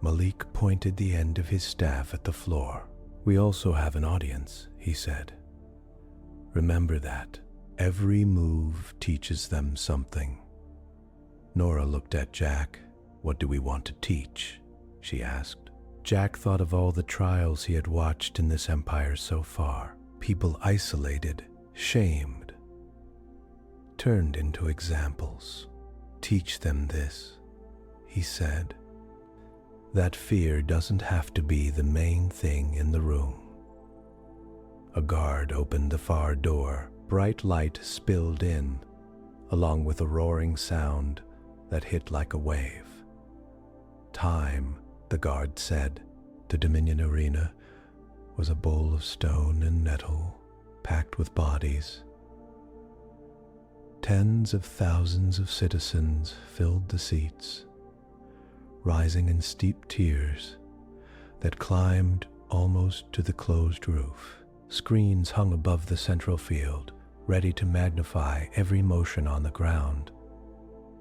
Malik pointed the end of his staff at the floor. "We also have an audience," he said. "Remember that. Every move teaches them something." Nora looked at Jack. "What do we want to teach?" she asked. Jack thought of all the trials he had watched in this empire so far. People isolated, shamed, turned into examples. "Teach them this," he said. "That fear doesn't have to be the main thing in the room." A guard opened the far door. Bright light spilled in, along with a roaring sound that hit like a wave. "Time," the guard said. The Dominion arena was a bowl of stone and nettle, packed with bodies. Tens of thousands of citizens filled the seats, rising in steep tiers that climbed almost to the closed roof. Screens hung above the central field, ready to magnify every motion on the ground.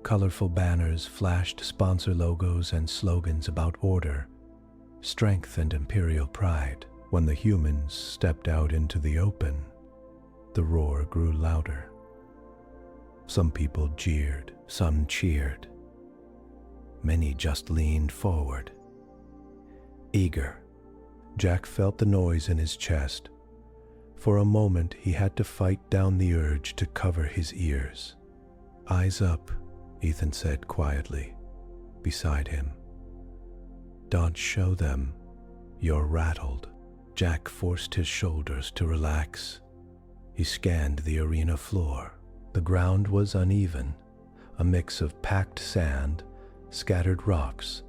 Colorful banners flashed sponsor logos and slogans about order, strength, and imperial pride. When the humans stepped out into the open, the roar grew louder. Some people jeered, some cheered. Many just leaned forward, eager. Jack felt the noise in his chest. For a moment, he had to fight down the urge to cover his ears. "Eyes up," Ethan said quietly, beside him. "Don't show them you're rattled." Jack forced his shoulders to relax. He scanned the arena floor. The ground was uneven, a mix of packed sand, scattered rocks,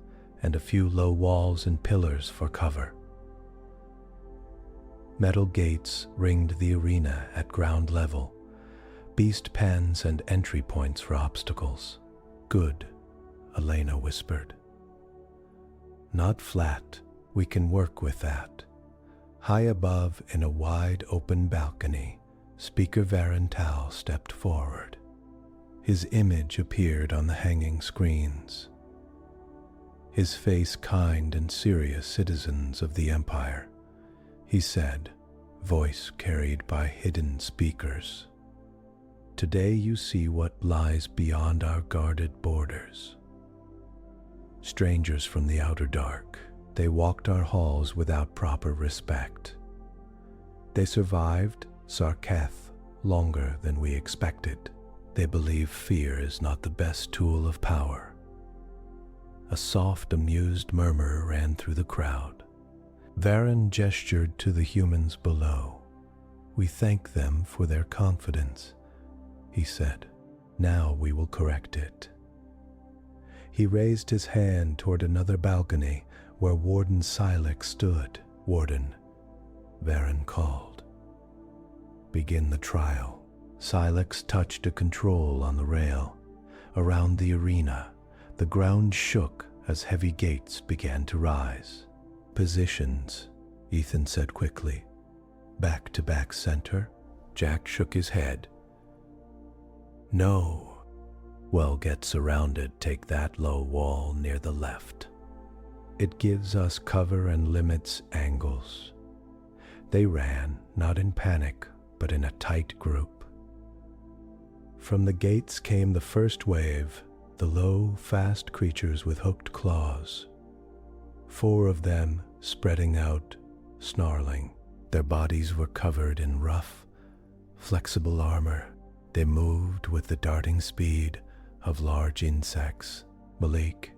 and a few low walls and pillars for cover. Metal gates ringed the arena at ground level, beast pens and entry points for obstacles. "Good," Elena whispered. "Not flat, we can work with that." High above, in a wide open balcony, Speaker Varyn Tal stepped forward. His image appeared on the hanging screens. His face kind and serious citizens of the Empire, he said, voice carried by hidden speakers. "Today you see what lies beyond our guarded borders. Strangers from the outer dark, they walked our halls without proper respect. They survived Zarketh longer than we expected. They believe fear is not the best tool of power." A soft, amused murmur ran through the crowd. Varyn gestured to the humans below. "We thank them for their confidence," he said. "Now we will correct it." He raised his hand toward another balcony where Warden Silex stood. "Warden," Varyn called. "Begin the trial." Silex touched a control on the rail. Around the arena, the ground shook as heavy gates began to rise. "Positions," Ethan said quickly. "Back-to-back center?" Jack shook his head. "No." "Well, get surrounded. Take that low wall near the left. It gives us cover and limits angles." They ran, not in panic, but in a tight group. From the gates came the first wave, the low, fast creatures with hooked claws. 4 of them spreading out, snarling. Their bodies were covered in rough, flexible armor. They moved with the darting speed of large insects. "Malik."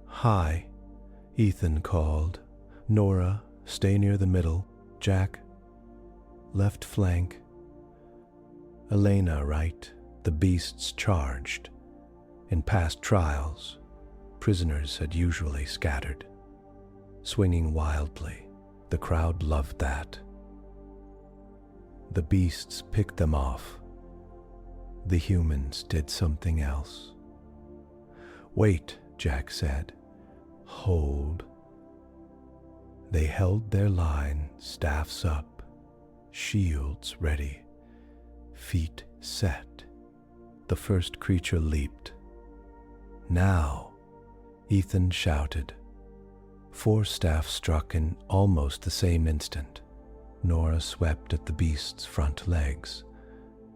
"Hi," Ethan called. "Nora, stay near the middle. Jack, left flank. Elena, right." The beasts charged. In past trials, prisoners had usually scattered, swinging wildly. The crowd loved that. The beasts picked them off. The humans did something else. "Wait," Jack said. "Hold." They held their line, staffs up, shields ready, feet set. The first creature leaped. "Now," Ethan shouted. 4 staffs struck in almost the same instant. Nora swept at the beast's front legs,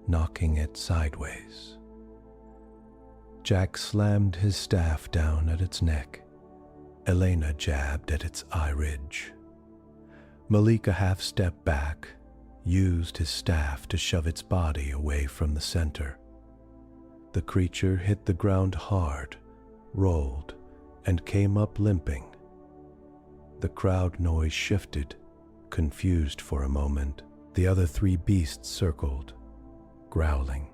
knocking it sideways. Jack slammed his staff down at its neck. Elena jabbed at its eye ridge. Malik a half step back, used his staff to shove its body away from the center. The creature hit the ground hard, rolled, and came up limping. The crowd noise shifted, confused for a moment. The other 3 beasts circled, growling.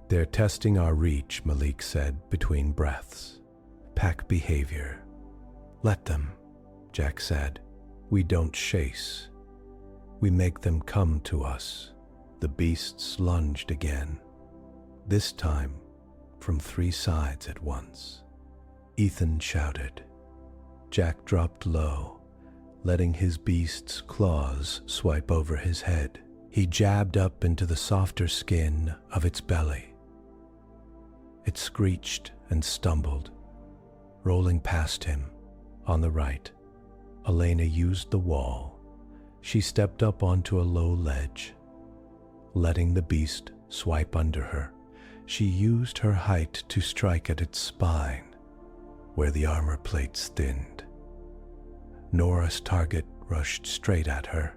"They're testing our reach," Malik said between breaths. "Pack behavior." "Let them," Jack said. "We don't chase. We make them come to us." The beasts lunged again, this time from 3 sides at once. Ethan shouted. Jack dropped low, letting his beast's claws swipe over his head. He jabbed up into the softer skin of its belly. It screeched and stumbled, rolling past him. On the right, Elena used the wall. She stepped up onto a low ledge, letting the beast swipe under her. She used her height to strike at its spine, where the armor plates thinned. Nora's target rushed straight at her.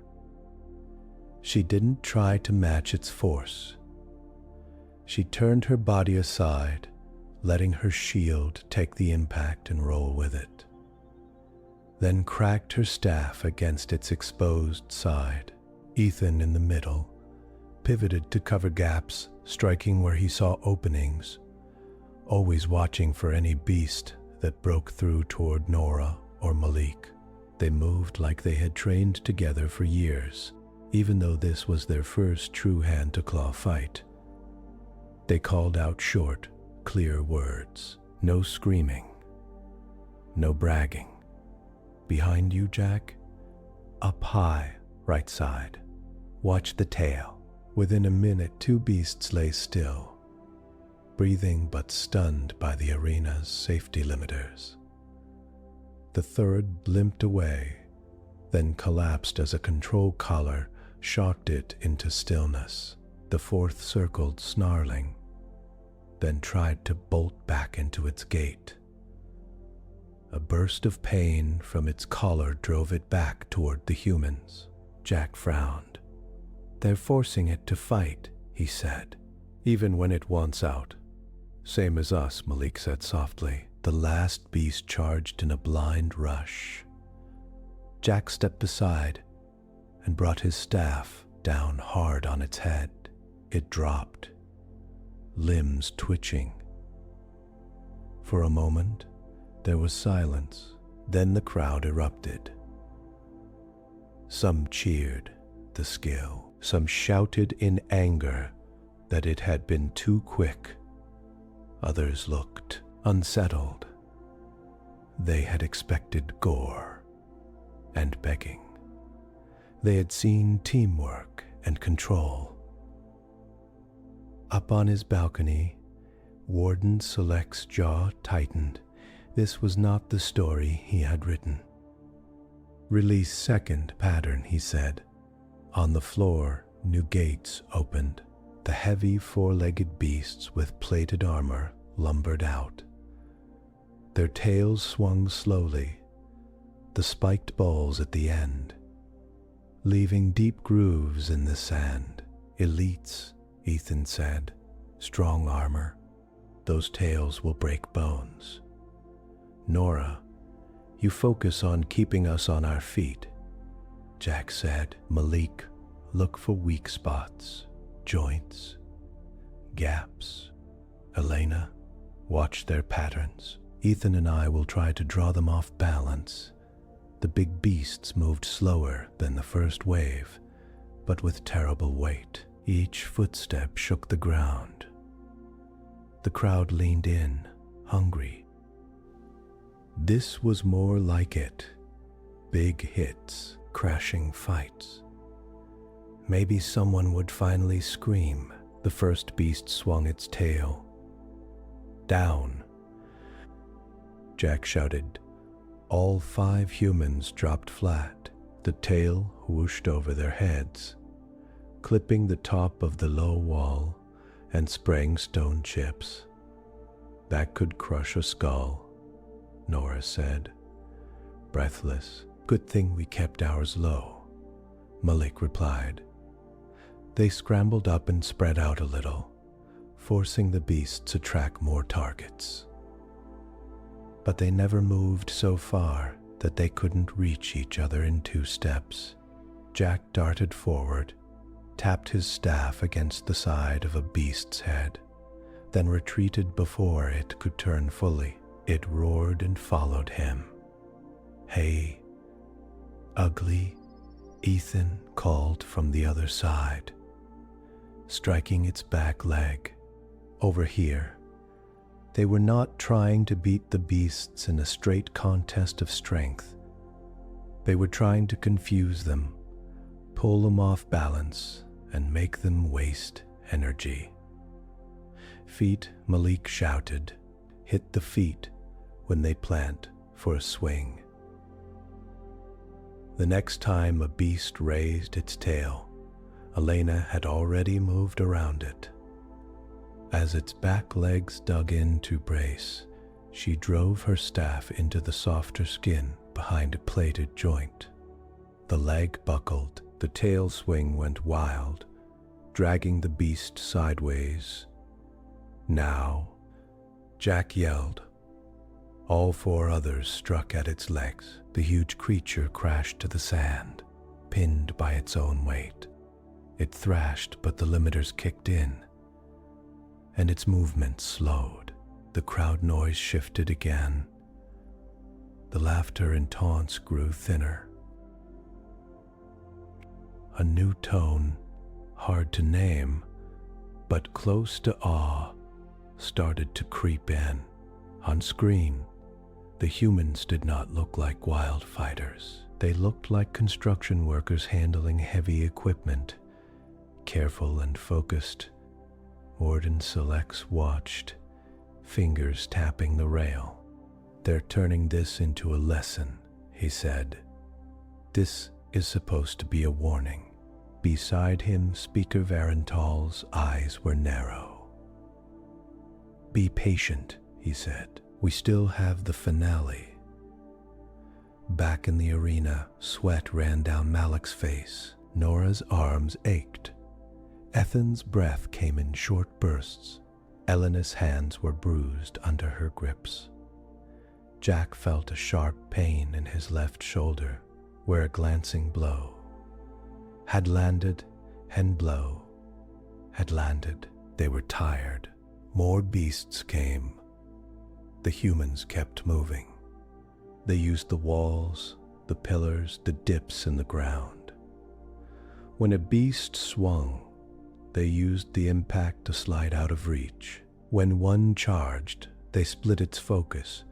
She didn't try to match its force. She turned her body aside, letting her shield take the impact and roll with it, then cracked her staff against its exposed side. Ethan in the middle pivoted to cover gaps, striking where he saw openings, always watching for any beast that broke through toward Nora or Malik. They moved like they had trained together for years, even though this was their first true hand-to-claw fight. They called out short, clear words. No screaming. No bragging. Behind you, Jack? Up high, right side. Watch the tail. Within a minute, two beasts lay still, breathing but stunned by the arena's safety limiters. The third limped away, then collapsed as a control collar shocked it into stillness. The fourth circled, snarling, then tried to bolt back into its gate. A burst of pain from its collar drove it back toward the humans. Jack frowned. "They're forcing it to fight," he said, "even when it wants out." "Same as us," Malik said softly. The last beast charged in a blind rush. Jack stepped aside and brought his staff down hard on its head. It dropped, limbs twitching. For a moment, there was silence. Then the crowd erupted. Some cheered the skill. Some shouted in anger that it had been too quick. Others looked unsettled. They had expected gore and begging. They had seen teamwork and control. Up on his balcony, Warden Select's jaw tightened. This was not the story he had written. "Release second pattern," he said. On the floor, new gates opened. The heavy four-legged beasts with plated armor lumbered out. Their tails swung slowly, the spiked balls at the end, leaving deep grooves in the sand. "Elites," Ethan said. "Strong armor. Those tails will break bones. Nora, you focus on keeping us on our feet," Jack said. "Malik, look for weak spots, joints, gaps. Elena, watch their patterns. Ethan and I will try to draw them off balance." The big beasts moved slower than the first wave, but with terrible weight. Each footstep shook the ground. The crowd leaned in, hungry. This was more like it. Big hits, crashing fights. Maybe someone would finally scream. The first beast swung its tail. "Down!" Jack shouted. All 5 humans dropped flat. The tail whooshed over their heads, clipping the top of the low wall and spraying stone chips. "That could crush a skull," Nora said, breathless. "Good thing we kept ours low," Malik replied. They scrambled up and spread out a little, forcing the beasts to track more targets. But they never moved so far that they couldn't reach each other in 2 steps. Jack darted forward, tapped his staff against the side of a beast's head, then retreated before it could turn fully. It roared and followed him. "Hey, ugly," Ethan called from the other side, striking its back leg. "Over here." They were not trying to beat the beasts in a straight contest of strength. They were trying to confuse them, pull them off balance, and make them waste energy. "Feet," Malik shouted. "Hit the feet when they plant for a swing." The next time a beast raised its tail, Elena had already moved around it. As its back legs dug in to brace, she drove her staff into the softer skin behind a plated joint. The leg buckled, the tail swing went wild, dragging the beast sideways. "Now," Jack yelled. All 4 others struck at its legs. The huge creature crashed to the sand, pinned by its own weight. It thrashed, but the limiters kicked in, and its movement slowed. The crowd noise shifted again. The laughter and taunts grew thinner. A new tone, hard to name, but close to awe, started to creep in. On screen, the humans did not look like wild fighters. They looked like construction workers handling heavy equipment, careful and focused. Warden Selects watched, fingers tapping the rail. "They're turning this into a lesson," he said. "This is supposed to be a warning." Beside him, Speaker Varyn Tal's eyes were narrow. "Be patient," he said. "We still have the finale." Back in the arena, sweat ran down Malik's face. Nora's arms ached. Ethan's breath came in short bursts. Elena's hands were bruised under her grips. Jack felt a sharp pain in his left shoulder, where a glancing blow had landed, and blow had landed. They were tired. More beasts came. The humans kept moving. They used the walls, the pillars, the dips in the ground. When a beast swung, they used the impact to slide out of reach. When one charged, they split its focus,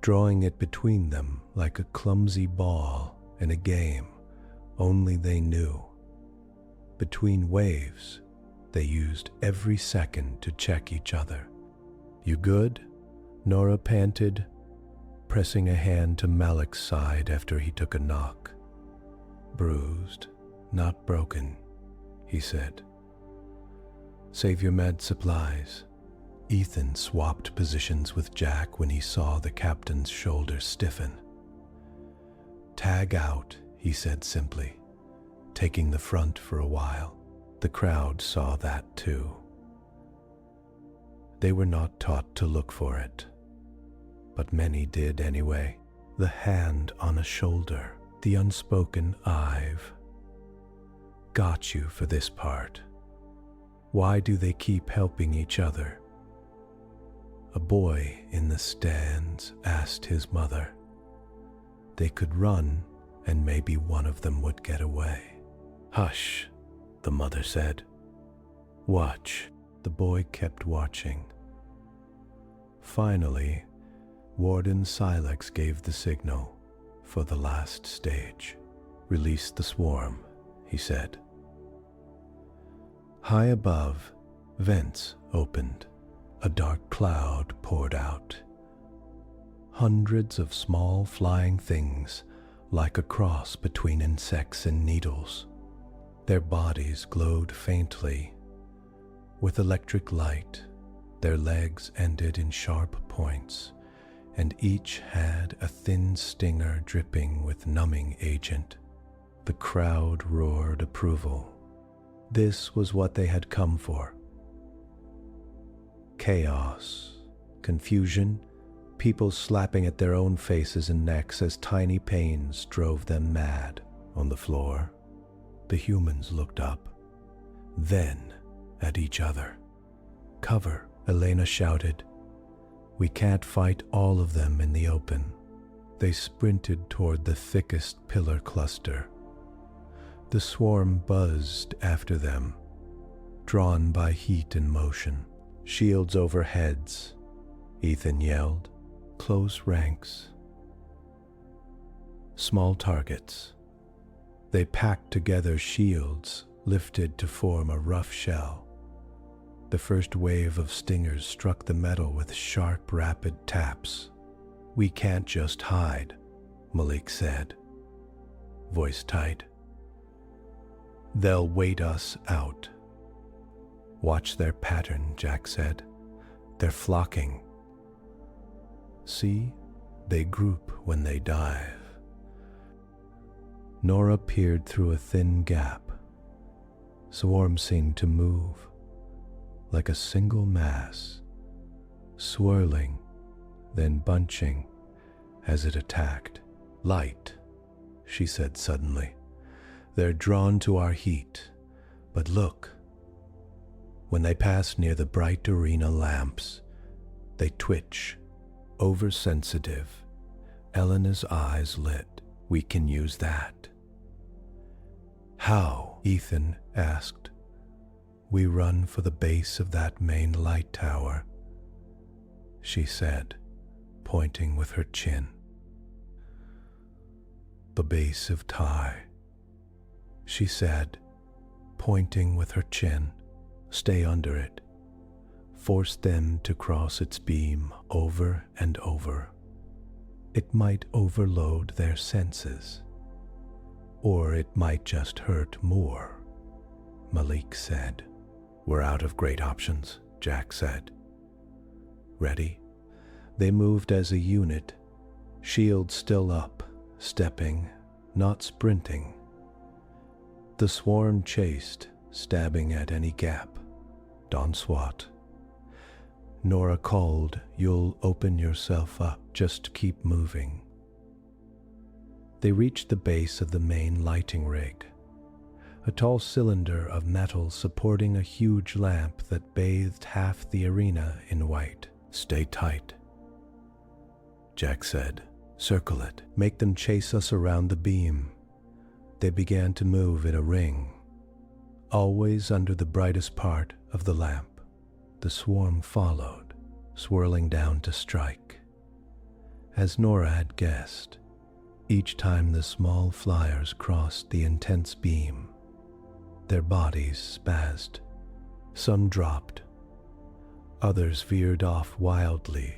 drawing it between them like a clumsy ball in a game only they knew. Between waves, they used every second to check each other. "You good?" Nora panted, pressing a hand to Malik's side after he took a knock. "Bruised, not broken," he said. "Save your med supplies." Ethan swapped positions with Jack when he saw the captain's shoulders stiffen. "Tag out," he said simply, taking the front for a while. The crowd saw that too. They were not taught to look for it, but many did anyway. The hand on a shoulder, the unspoken "I've got you for this part. Why do they keep helping each other?" A boy in the stands asked his mother. They could run, and maybe one of them would get away. "Hush," the mother said. "Watch." The boy kept watching. Finally, Warden Silex gave the signal for the last stage. "Release the swarm," he said. High above, vents opened. A dark cloud poured out. Hundreds of small flying things, like a cross between insects and needles. Their bodies glowed faintly with electric light. Their legs ended in sharp points, and each had a thin stinger dripping with numbing agent. The crowd roared approval. This was what they had come for. Chaos, confusion, people slapping at their own faces and necks as tiny pains drove them mad. On the floor, the humans looked up, then at each other. "Cover," Elena shouted. "We can't fight all of them in the open." They sprinted toward the thickest pillar cluster. The swarm buzzed after them, drawn by heat and motion. "Shields over heads," Ethan yelled. "Close ranks." Small targets. They packed together shields, lifted to form a rough shell. The first wave of stingers struck the metal with sharp, rapid taps. "We can't just hide," Malik said, voice tight. "They'll wait us out." "Watch their pattern," Jack said. "They're flocking. See, they group when they dive." Nora peered through a thin gap. Swarm seemed to move, like a single mass, swirling, then bunching as it attacked. "Light," she said suddenly. "They're drawn to our heat, But look. When they pass near the bright arena lamps, they twitch, oversensitive. Elena's eyes lit. We can use that. How? Ethan asked. We run for the base of that main light tower, she said, pointing with her chin. The base of Ty, she said, pointing with her chin. Stay under it. Force them to cross its beam over and over. It might overload their senses. Or it might just hurt more, Malik said. We're out of great options, Jack said. Ready? They moved as a unit, shields still up, stepping, not sprinting. The swarm chased, stabbing at any gap. Don't swat. Nora called, you'll open yourself up, just keep moving. They reached the base of the main lighting rig, a tall cylinder of metal supporting a huge lamp that bathed half the arena in white. Stay tight, Jack said. Circle it. Make them chase us around the beam. They began to move in a ring, always under the brightest part of the lamp. The swarm followed, swirling down to strike. As Nora had guessed, each time the small flyers crossed the intense beam, their bodies spazzed. Some dropped. Others veered off wildly,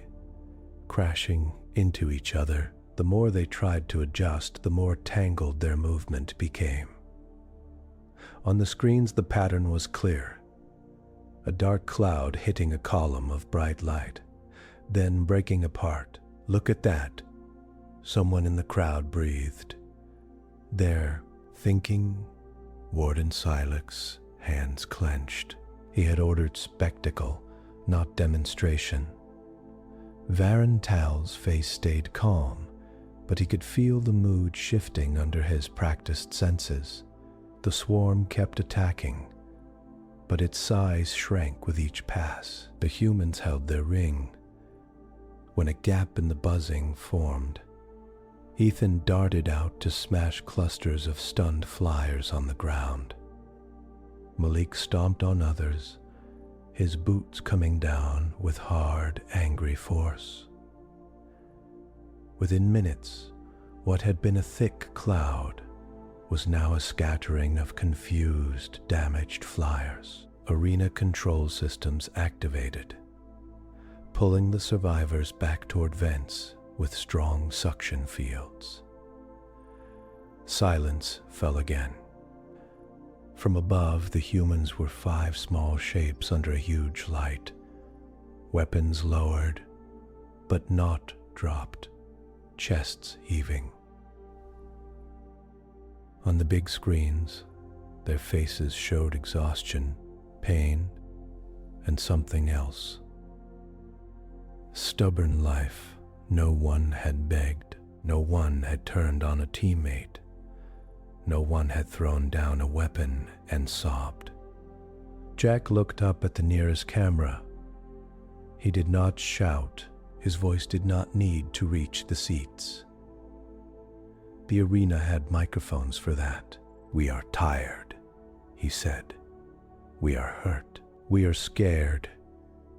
crashing into each other. The more they tried to adjust, the more tangled their movement became. On the screens, the pattern was clear. A dark cloud hitting a column of bright light, then breaking apart. Look at that, someone in the crowd breathed. There, thinking, Warden Silex, hands clenched. He had ordered spectacle, not demonstration. Varyn Tal's face stayed calm, but he could feel the mood shifting under his practiced senses. The swarm kept attacking, but its size shrank with each pass. The humans held their ring. When a gap in the buzzing formed, Ethan darted out to smash clusters of stunned flyers on the ground. Malik stomped on others, his boots coming down with hard, angry force. Within minutes, what had been a thick cloud was now a scattering of confused, damaged flyers. Arena control systems activated, pulling the survivors back toward vents with strong suction fields. Silence fell again. From above, the humans were 5 small shapes under a huge light, weapons lowered, but not dropped, chests heaving. On the big screens, their faces showed exhaustion, pain, and something else. Stubborn life. No one had begged. No one had turned on a teammate. No one had thrown down a weapon and sobbed. Jack looked up at the nearest camera. He did not shout. His voice did not need to reach the seats. The arena had microphones for that. We are tired, he said. We are hurt. We are scared.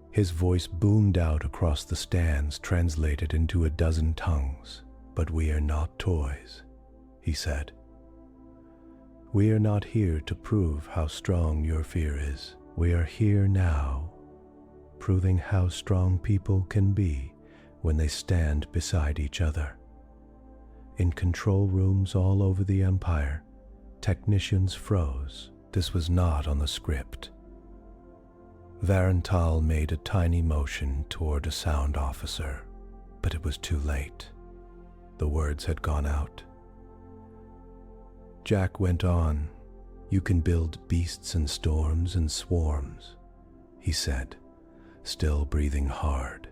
His voice boomed out across the stands, translated into a dozen tongues. But we are not toys, he said. We are not here to prove how strong your fear is. We are here now, proving how strong people can be when they stand beside each other. In control rooms all over the Empire, technicians froze. This was not on the script. Varyn Tal made a tiny motion toward a sound officer, but it was too late. The words had gone out. Jack went on. You can build beasts and storms and swarms, he said, still breathing hard.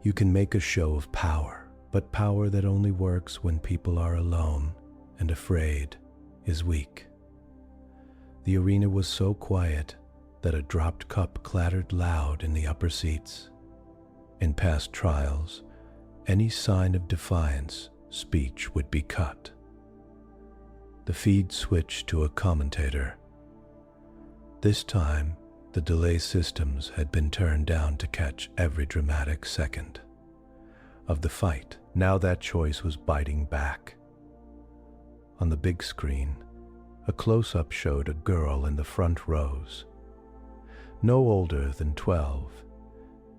You can make a show of power, but power that only works when people are alone and afraid is weak. The arena was so quiet that a dropped cup clattered loud in the upper seats. In past trials, any sign of defiance, speech would be cut. The feed switched to a commentator. This time, the delay systems had been turned down to catch every dramatic second of the fight. Now that choice was biting back. On the big screen, a close-up showed a girl in the front rows, no older than 12,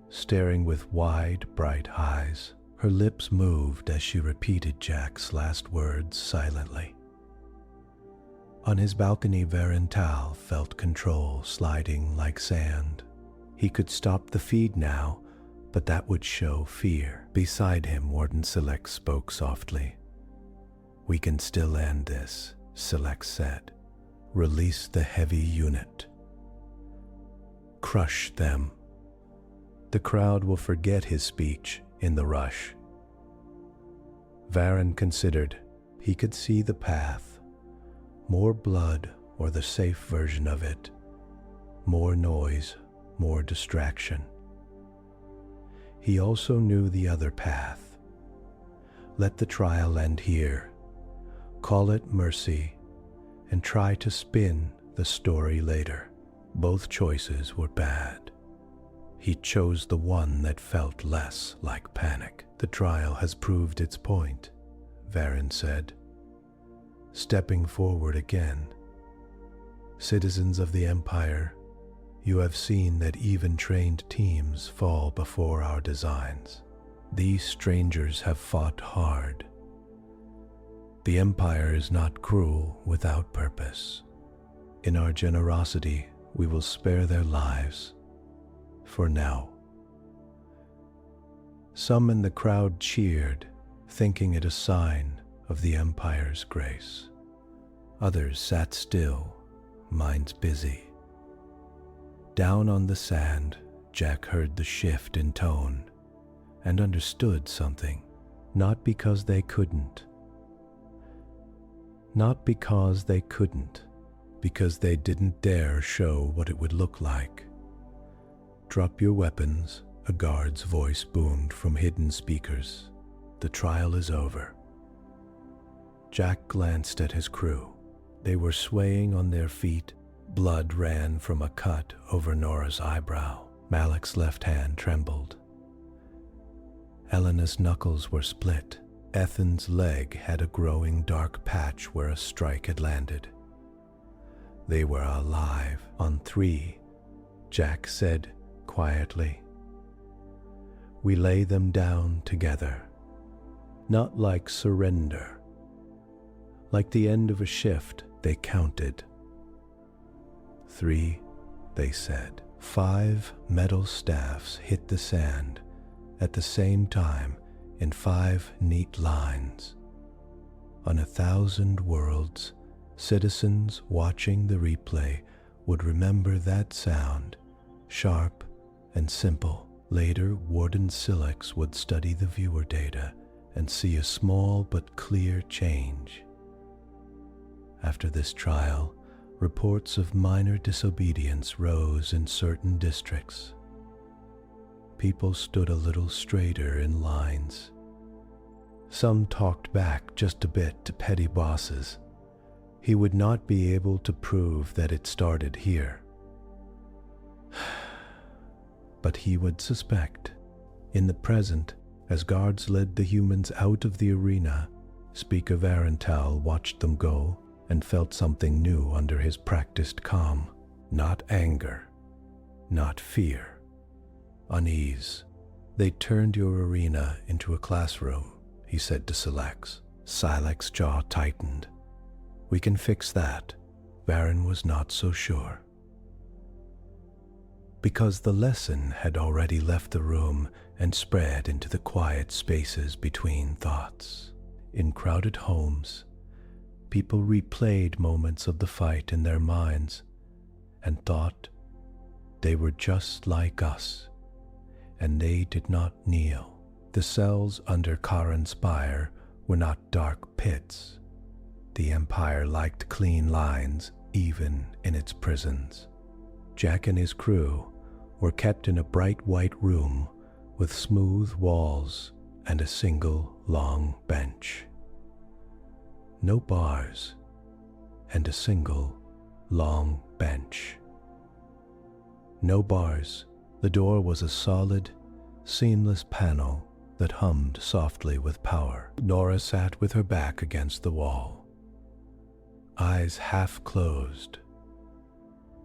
staring with wide, bright eyes. Her lips moved as she repeated Jack's last words silently. On his balcony, Varyn Tal felt control sliding like sand. He could stop the feed now, but that would show fear. Beside him, Warden Silex spoke softly. "We can still end this," Silex said. "Release the heavy unit. Crush them." The crowd will forget his speech in the rush. Varyn considered. He could see the path. More blood, or the safe version of it. More noise, more distraction. He also knew the other path. Let the trial end here. Call it mercy, and try to spin the story later. Both choices were bad. He chose the one that felt less like panic. "The trial has proved its point," Varyn said, stepping forward again. "Citizens of the Empire, you have seen that even trained teams fall before our designs. These strangers have fought hard. The Empire is not cruel without purpose. In our generosity, we will spare their lives. For now." Some in the crowd cheered, thinking it a sign of the Empire's grace. Others sat still, minds busy. Down on the sand, Jack heard the shift in tone and understood something. Not because they couldn't. Not because they couldn't, because they didn't dare show what it would look like. "Drop your weapons," a guard's voice boomed from hidden speakers. "The trial is over." Jack glanced at his crew. They were swaying on their feet. Blood ran from a cut over Nora's eyebrow. Malik's left hand trembled. Elena's knuckles were split. Ethan's leg had a growing dark patch where a strike had landed. They were alive. "On 3, Jack said quietly. "We lay them down together. Not like surrender. Like the end of a shift, they counted. 3, they said. 5 metal staffs hit the sand at the same time in 5 neat lines. On 1,000 worlds, citizens watching the replay would remember that sound, sharp and simple. Later, Warden Silex would study the viewer data and see a small but clear change. After this trial, reports of minor disobedience rose in certain districts. People stood a little straighter in lines. Some talked back just a bit to petty bosses. He would not be able to prove that it started here. But he would suspect. In the present, as guards led the humans out of the arena, Speaker Varyn Tal watched them go and felt something new under his practiced calm. Not anger, not fear, unease. "They turned your arena into a classroom," he said to Silex. Silex's jaw tightened. "We can fix that." Varyn was not so sure. Because the lesson had already left the room and spread into the quiet spaces between thoughts. In crowded homes, people replayed moments of the fight in their minds and thought they were just like us, and they did not kneel. The cells under Karen's spire were not dark pits. The Empire liked clean lines even in its prisons. Jack and his crew were kept in a bright white room with smooth walls and a single long bench. No bars, and a single long bench. No bars. The door was a solid, seamless panel that hummed softly with power. Nora sat with her back against the wall, eyes half closed.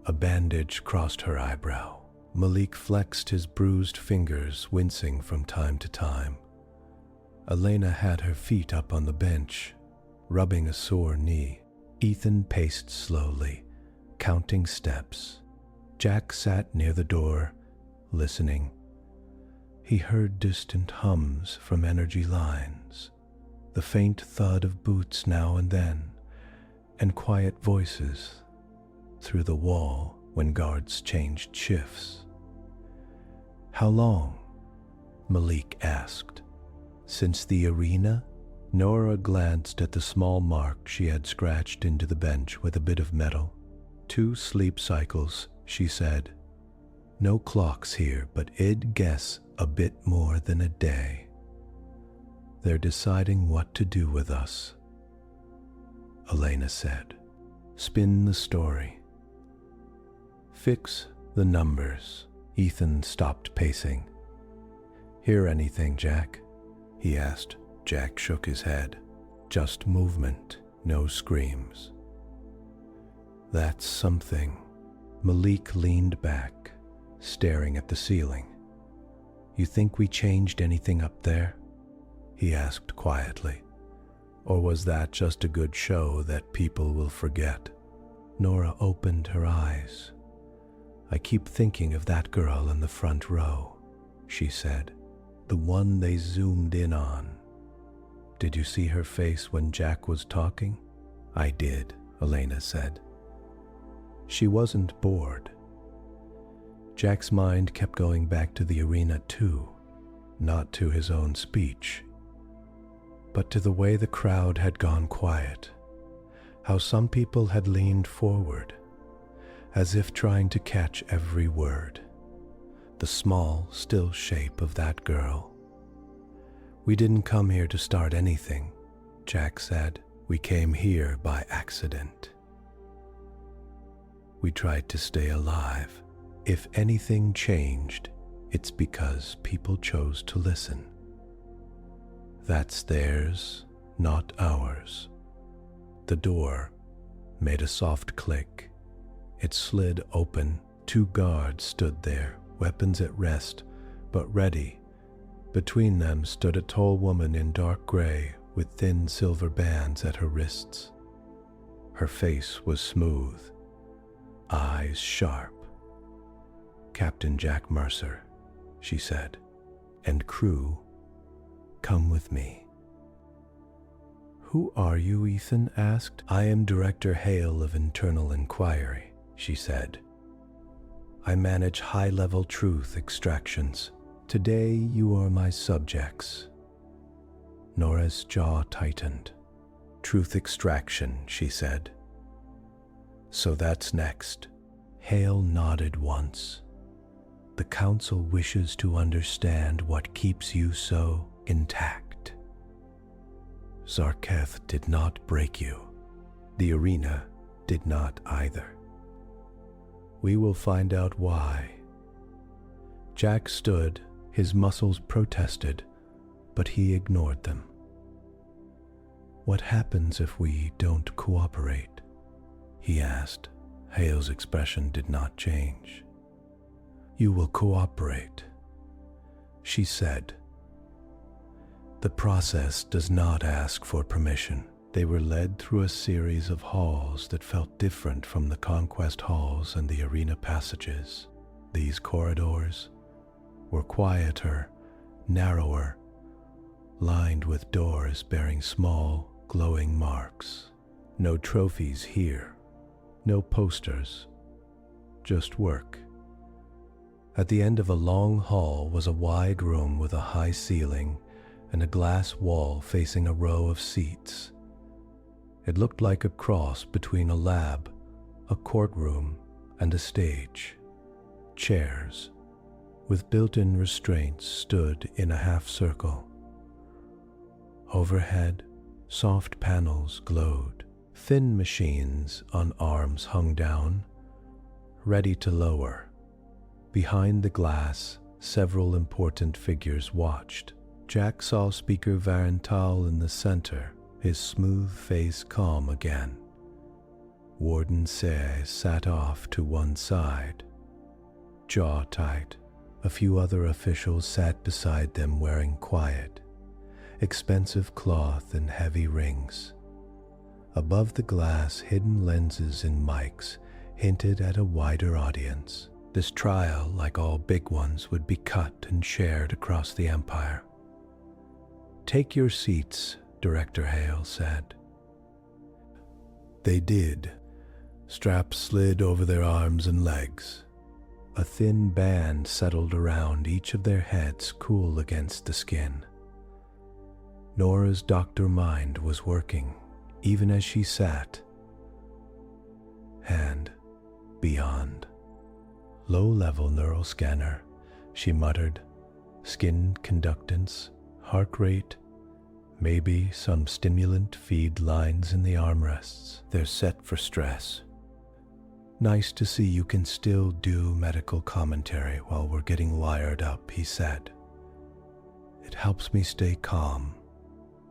A bandage crossed her eyebrow. Malik flexed his bruised fingers, wincing from time to time. Elena had her feet up on the bench, rubbing a sore knee. Ethan paced slowly, counting steps. Jack sat near the door, listening. He heard distant hums from energy lines, the faint thud of boots now and then, and quiet voices through the wall when guards changed shifts. "How long?" Malik asked. "Since the arena?" Nora glanced at the small mark she had scratched into the bench with a bit of metal. 2 sleep cycles, she said. "No clocks here, but I'd guess a bit more than a day. They're deciding what to do with us," Elena said. "Spin the story. Fix the numbers." Ethan stopped pacing. "Hear anything, Jack?" he asked. Jack shook his head. "Just movement, no screams." "That's something." Malik leaned back, staring at the ceiling. "You think we changed anything up there?" he asked quietly. "Or was that just a good show that people will forget?" Nora opened her eyes. "I keep thinking of that girl in the front row," she said. "The one they zoomed in on. Did you see her face when Jack was talking?" "I did," Elena said. She wasn't bored. Jack's mind kept going back to the arena too, not to his own speech, but to the way the crowd had gone quiet, how some people had leaned forward, as if trying to catch every word. The small, still shape of that girl. "We didn't come here to start anything," Jack said. "We came here by accident. We tried to stay alive. If anything changed, it's because people chose to listen. That's theirs, not ours." The door made a soft click. It slid open. 2 guards stood there, weapons at rest, but ready. Between them stood a tall woman in dark gray with thin silver bands at her wrists. Her face was smooth, eyes sharp. "Captain Jack Mercer," she said, "and crew, come with me." "Who are you?" Ethan asked. "I am Director Hale of Internal Inquiry," she said. "I manage high-level truth extractions. Today you are my subjects." Nora's jaw tightened. "Truth extraction," she said. "So that's next." Hale nodded once. "The Council wishes to understand what keeps you so intact. Zarketh did not break you. The arena did not either. We will find out why." Jack stood, his muscles protested, but he ignored them. "What happens if we don't cooperate?" he asked. Hale's expression did not change. "You will cooperate," she said. "The process does not ask for permission." They were led through a series of halls that felt different from the conquest halls and the arena passages. These corridors were quieter, narrower, lined with doors bearing small, glowing marks. No trophies here, no posters, just work. At the end of a long hall was a wide room with a high ceiling and a glass wall facing a row of seats. It looked like a cross between a lab, a courtroom and a stage. Chairs, with built-in restraints, stood in a half-circle. Overhead, soft panels glowed. Thin machines on arms hung down, ready to lower. Behind the glass, several important figures watched. Jack saw Speaker Varyn Tal in the center, his smooth face calm again. Warden Say sat off to one side, jaw tight. A few other officials sat beside them wearing quiet, expensive cloth and heavy rings. Above the glass, hidden lenses and mics hinted at a wider audience. This trial, like all big ones, would be cut and shared across the Empire. "Take your seats," Director Hale said. They did. Straps slid over their arms and legs. A thin band settled around each of their heads, cool against the skin. Nora's doctor mind was working, even as she sat. Hand beyond. Low-level neural scanner, she muttered. Skin conductance, heart rate, maybe some stimulant feed lines in the armrests. They're set for stress. "Nice to see you can still do medical commentary while we're getting wired up," he said. "It helps me stay calm,"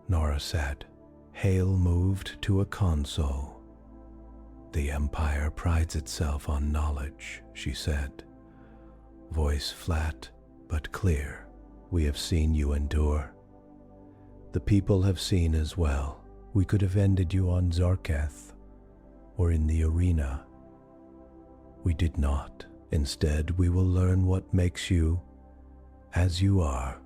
Nora said. Hale moved to a console. "The Empire prides itself on knowledge," she said, voice flat but clear. "We have seen you endure. The people have seen as well. We could have ended you on Zarketh or in the arena. We did not. Instead, we will learn what makes you as you are."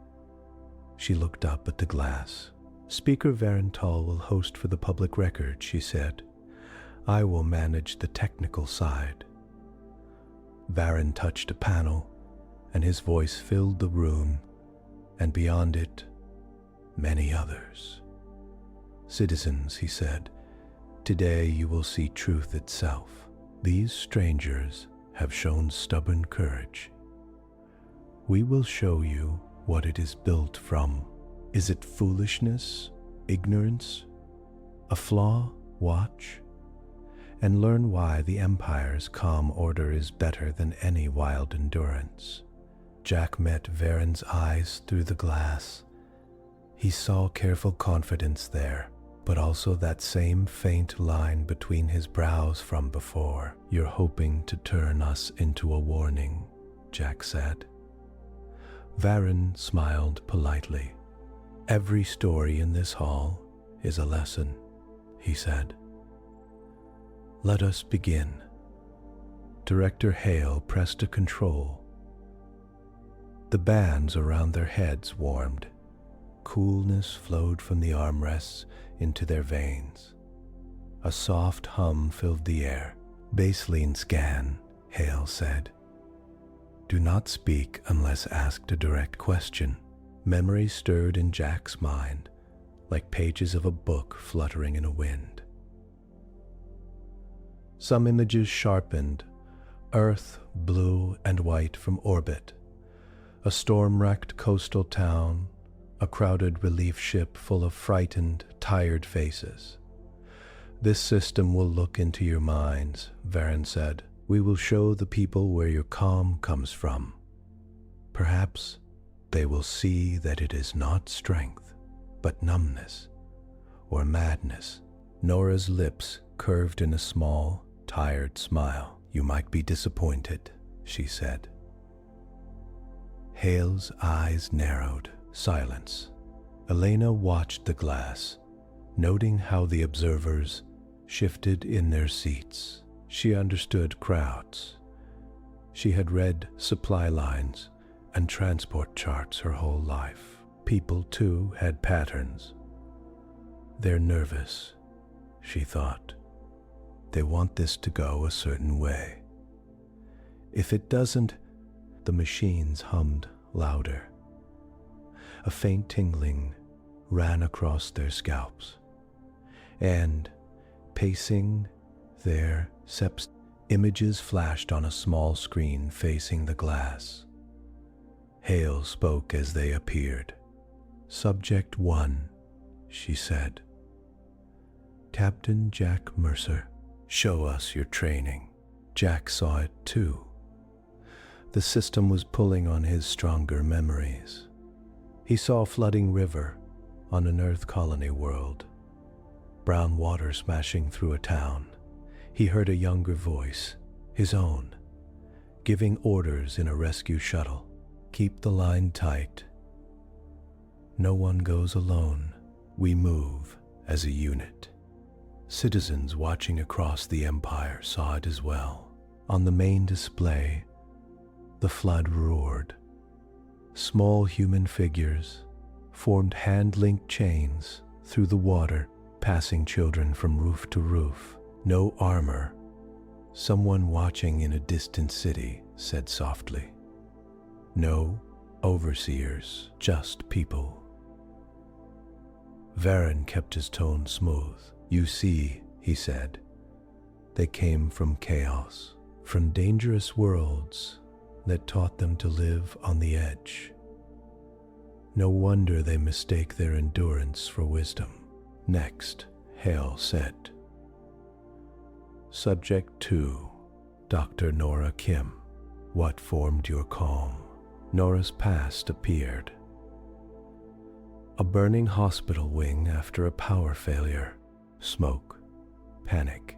She looked up at the glass. "Speaker Varyn Tal will host for the public record," she said. "I will manage the technical side." Varyn touched a panel, and his voice filled the room, and beyond it, many others. "Citizens," he said, "today you will see truth itself. These strangers have shown stubborn courage. We will show you what it is built from. Is it foolishness? Ignorance? A flaw? Watch and learn why the Empire's calm order is better than any wild endurance." Jack met Varyn's eyes through the glass. He saw careful confidence there, but also that same faint line between his brows from before. "You're hoping to turn us into a warning," Jack said. Varyn smiled politely. "Every story in this hall is a lesson," he said. "Let us begin." Director Hale pressed a control. The bands around their heads warmed. Coolness flowed from the armrests into their veins. A soft hum filled the air. "Baseline scan," Hale said. "Do not speak unless asked a direct question." Memory stirred in Jack's mind, like pages of a book fluttering in a wind. Some images sharpened, Earth blue and white from orbit, a storm-wrecked coastal town, a crowded relief ship full of frightened, tired faces. "This system will look into your minds," Varyn said. "We will show the people where your calm comes from. Perhaps they will see that it is not strength, but numbness or madness." Nora's lips curved in a small, tired smile. "You might be disappointed," she said. Hale's eyes narrowed. Silence. Elena watched the glass, noting how the observers shifted in their seats. She understood crowds. She had read supply lines and transport charts her whole life. People, too, had patterns. "They're nervous," she thought. "They want this to go a certain way. If it doesn't," the machines hummed louder. A faint tingling ran across their scalps, and, pacing their Images flashed on a small screen facing the glass. Hale spoke as they appeared. "Subject 1, she said. "Captain Jack Mercer, show us your training." Jack saw it too. The system was pulling on his stronger memories. He saw a flooding river on an Earth colony world, brown water smashing through a town. He heard a younger voice, his own, giving orders in a rescue shuttle. "Keep the line tight. No one goes alone. We move as a unit." Citizens watching across the Empire saw it as well. On the main display, the flood roared. Small human figures formed hand-linked chains through the water, passing children from roof to roof. "No armor. Someone watching in a distant city said softly. No overseers, just people." Varyn kept his tone smooth. "You see," he said, "they came from chaos, from dangerous worlds that taught them to live on the edge. No wonder they mistake their endurance for wisdom." "Next," Hale said. "Subject 2, Dr. Nora Kim. What formed your calm?" Nora's past appeared. A burning hospital wing after a power failure. Smoke. Panic.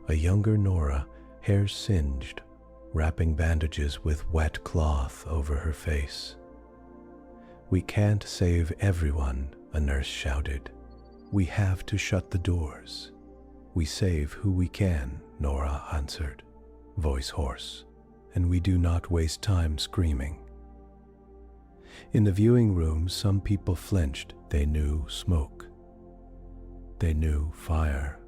A younger Nora, hair singed, wrapping bandages with wet cloth over her face. "We can't save everyone," a nurse shouted. "We have to shut the doors. We save who we can," Nora answered, voice hoarse, "and we do not waste time screaming." In the viewing room, some people flinched. They knew smoke. They knew fire.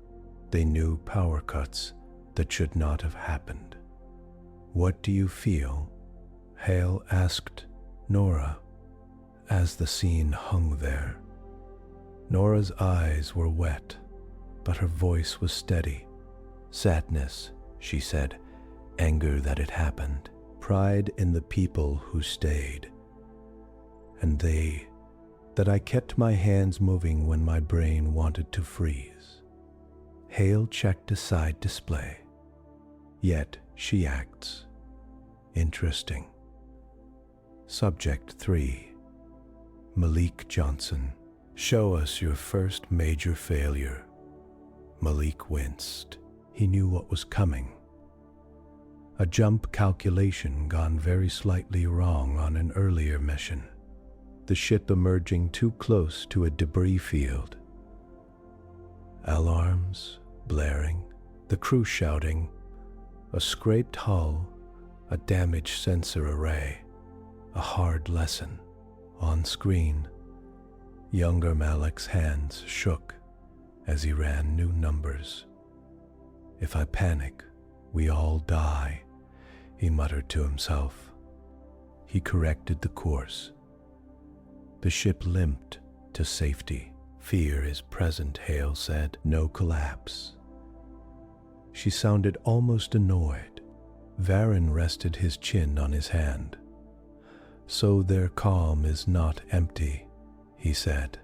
They knew power cuts that should not have happened. "What do you feel?" Hale asked Nora as the scene hung there. Nora's eyes were wet, but her voice was steady. "Sadness," she said, "anger that it happened, pride in the people who stayed, and that I kept my hands moving when my brain wanted to freeze." Hale checked a side display. "Yet she acts. Interesting." Subject 3, Malik Johnson. "Show us your first major failure." Malik winced. He knew what was coming. A jump calculation gone very slightly wrong on an earlier mission. The ship emerging too close to a debris field. Alarms blaring, the crew shouting, a scraped hull, a damaged sensor array, a hard lesson. On screen, younger Malik's hands shook as he ran new numbers. "If I panic, we all die," he muttered to himself. He corrected the course. The ship limped to safety. "Fear is present," Hale said. "No collapse." She sounded almost annoyed. Varyn rested his chin on his hand. "So their calm is not empty," he said.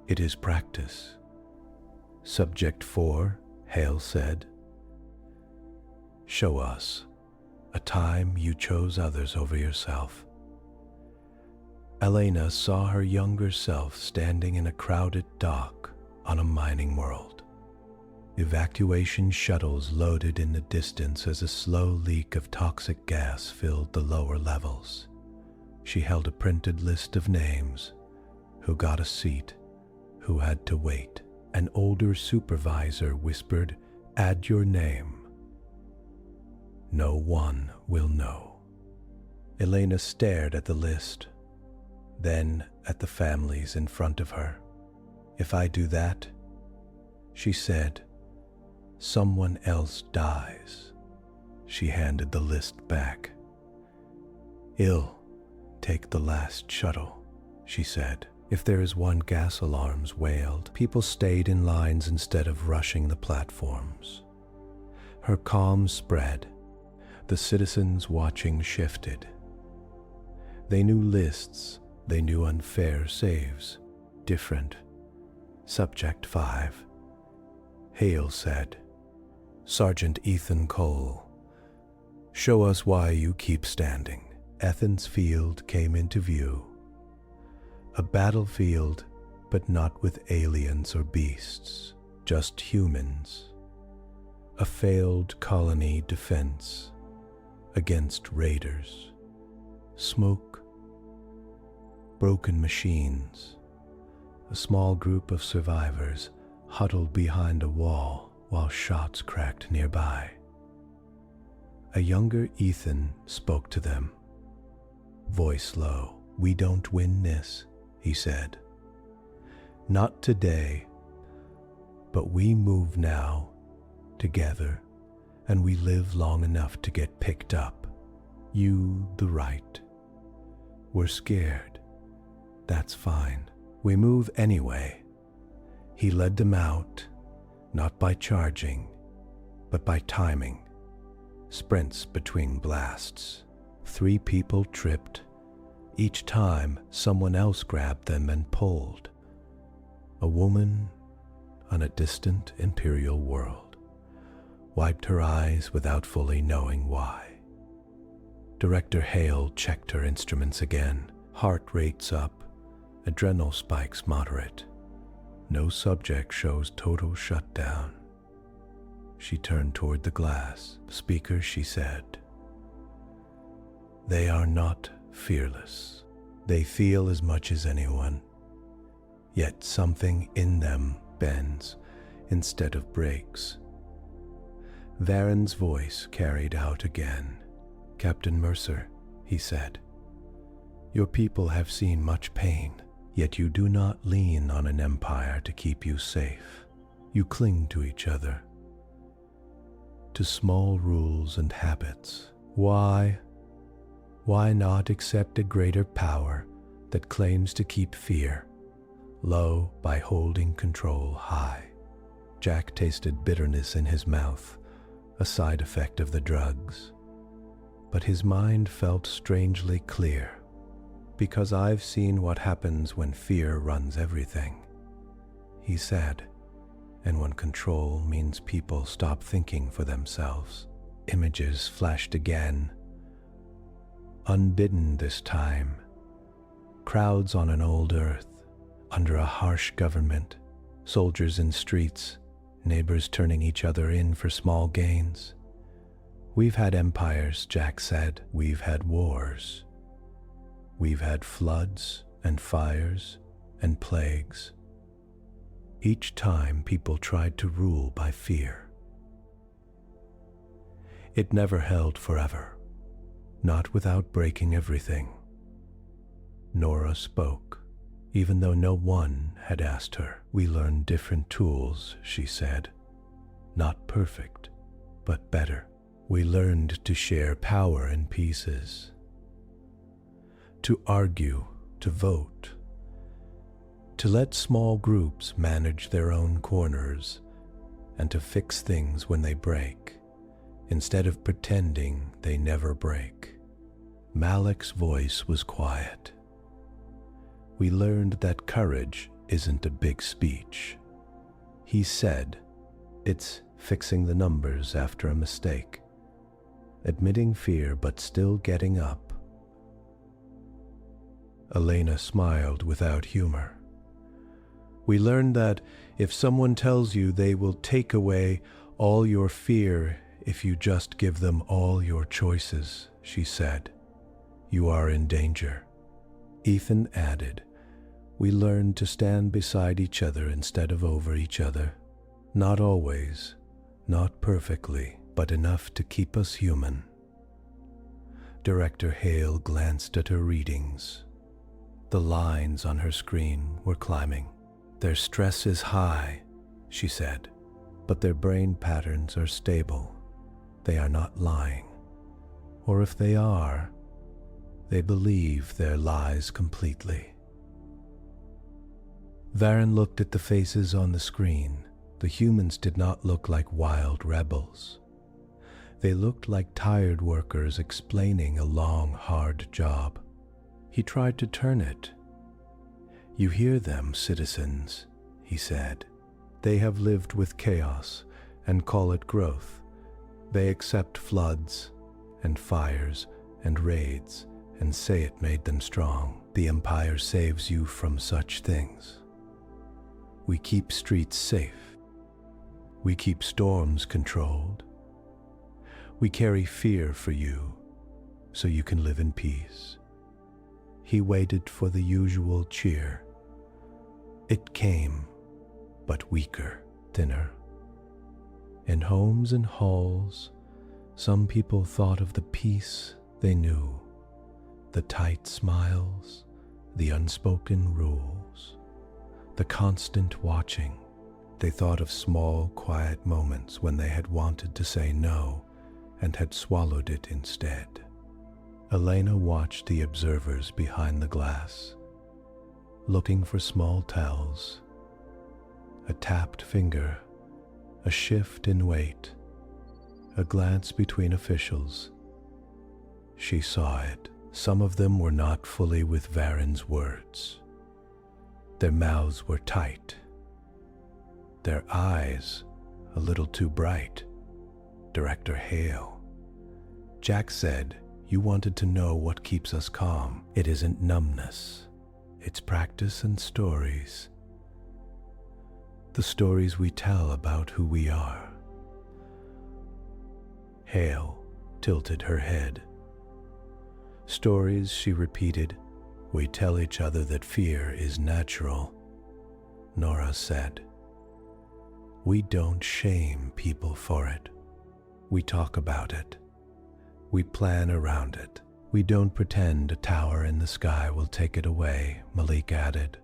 "It is practice." Subject 4, Hale said. "Show us a time you chose others over yourself." Elena saw her younger self standing in a crowded dock on a mining world. Evacuation shuttles loaded in the distance as a slow leak of toxic gas filled the lower levels. She held a printed list of names, who got a seat, who had to wait. An older supervisor whispered, "Add your name. No one will know." Elena stared at the list, then at the families in front of her. "If I do that," she said, "someone else dies." She handed the list back. "Ill, take the last shuttle," she said. If there is one, gas alarms wailed. People stayed in lines instead of rushing the platforms. Her calm spread. The citizens watching shifted. They knew lists, they knew unfair saves, different. Subject 5. Hale said, Sergeant Ethan Cole, show us why you keep standing. Ethan's field came into view. A battlefield, but not with aliens or beasts, just humans. A failed colony defense against raiders. Smoke, broken machines. A small group of survivors huddled behind a wall while shots cracked nearby. A younger Ethan spoke to them. Voice low. We don't win this, he said. Not today, but we move now, together, and we live long enough to get picked up. You, the right. We're scared. That's fine. We move anyway. He led them out, not by charging, but by timing. Sprints between blasts. 3 people tripped. Each time, someone else grabbed them and pulled. A woman on a distant imperial world wiped her eyes without fully knowing why. Director Hale checked her instruments again. Heart rates up, adrenal spikes moderate. No subject shows total shutdown. She turned toward the glass. Speaker, she said, they are not fearless. They feel as much as anyone. Yet something in them bends instead of breaks. Varyn's voice carried out again. Captain Mercer, he said, your people have seen much pain, yet you do not lean on an empire to keep you safe. You cling to each other, to small rules and habits. Why? Why not accept a greater power that claims to keep fear low by holding control high? Jack tasted bitterness in his mouth, a side effect of the drugs. But his mind felt strangely clear, because I've seen what happens when fear runs everything, he said, and when control means people stop thinking for themselves. Images flashed again, unbidden this time. Crowds on an old Earth, under a harsh government, soldiers in streets, neighbors turning each other in for small gains. We've had empires, Jack said. We've had wars. We've had floods and fires and plagues. Each time people tried to rule by fear. It never held forever, not without breaking everything. Nora spoke, even though no one had asked her. We learned different tools, she said. Not perfect, but better. We learned to share power in pieces, to argue, to vote, to let small groups manage their own corners, and to fix things when they break, instead of pretending they never break. Malik's voice was quiet. We learned that courage isn't a big speech. He said, it's fixing the numbers after a mistake, admitting fear but still getting up. Elena smiled without humor. We learned that if someone tells you they will take away all your fear if you just give them all your choices, she said, you are in danger. Ethan added, we learned to stand beside each other instead of over each other. Not always, not perfectly, but enough to keep us human. Director Hale glanced at her readings. The lines on her screen were climbing. Their stress is high, she said, but their brain patterns are stable. They are not lying. Or if they are, they believe their lies completely. Varyn looked at the faces on the screen. The humans did not look like wild rebels. They looked like tired workers explaining a long, hard job. He tried to turn it. "You hear them, citizens," he said. "They have lived with chaos and call it growth. They accept floods and fires and raids and say it made them strong. The Empire saves you from such things. We keep streets safe. We keep storms controlled. We carry fear for you so you can live in peace." He waited for the usual cheer. It came, but weaker, thinner. In homes and halls, some people thought of the peace they knew, the tight smiles, the unspoken rules, the constant watching. They thought of small, quiet moments when they had wanted to say no and had swallowed it instead. Elena watched the observers behind the glass, looking for small tells. A tapped finger, a shift in weight, a glance between officials. She saw it. Some of them were not fully with Varyn's words. Their mouths were tight. Their eyes a little too bright. Director Hale. Jack said, "You wanted to know what keeps us calm. It isn't numbness. It's practice and stories. The stories we tell about who we are." Hale tilted her head. "Stories," she repeated. "We tell each other that fear is natural." Nora said, "We don't shame people for it. We talk about it. We plan around it. We don't pretend a tower in the sky will take it away," Malik added.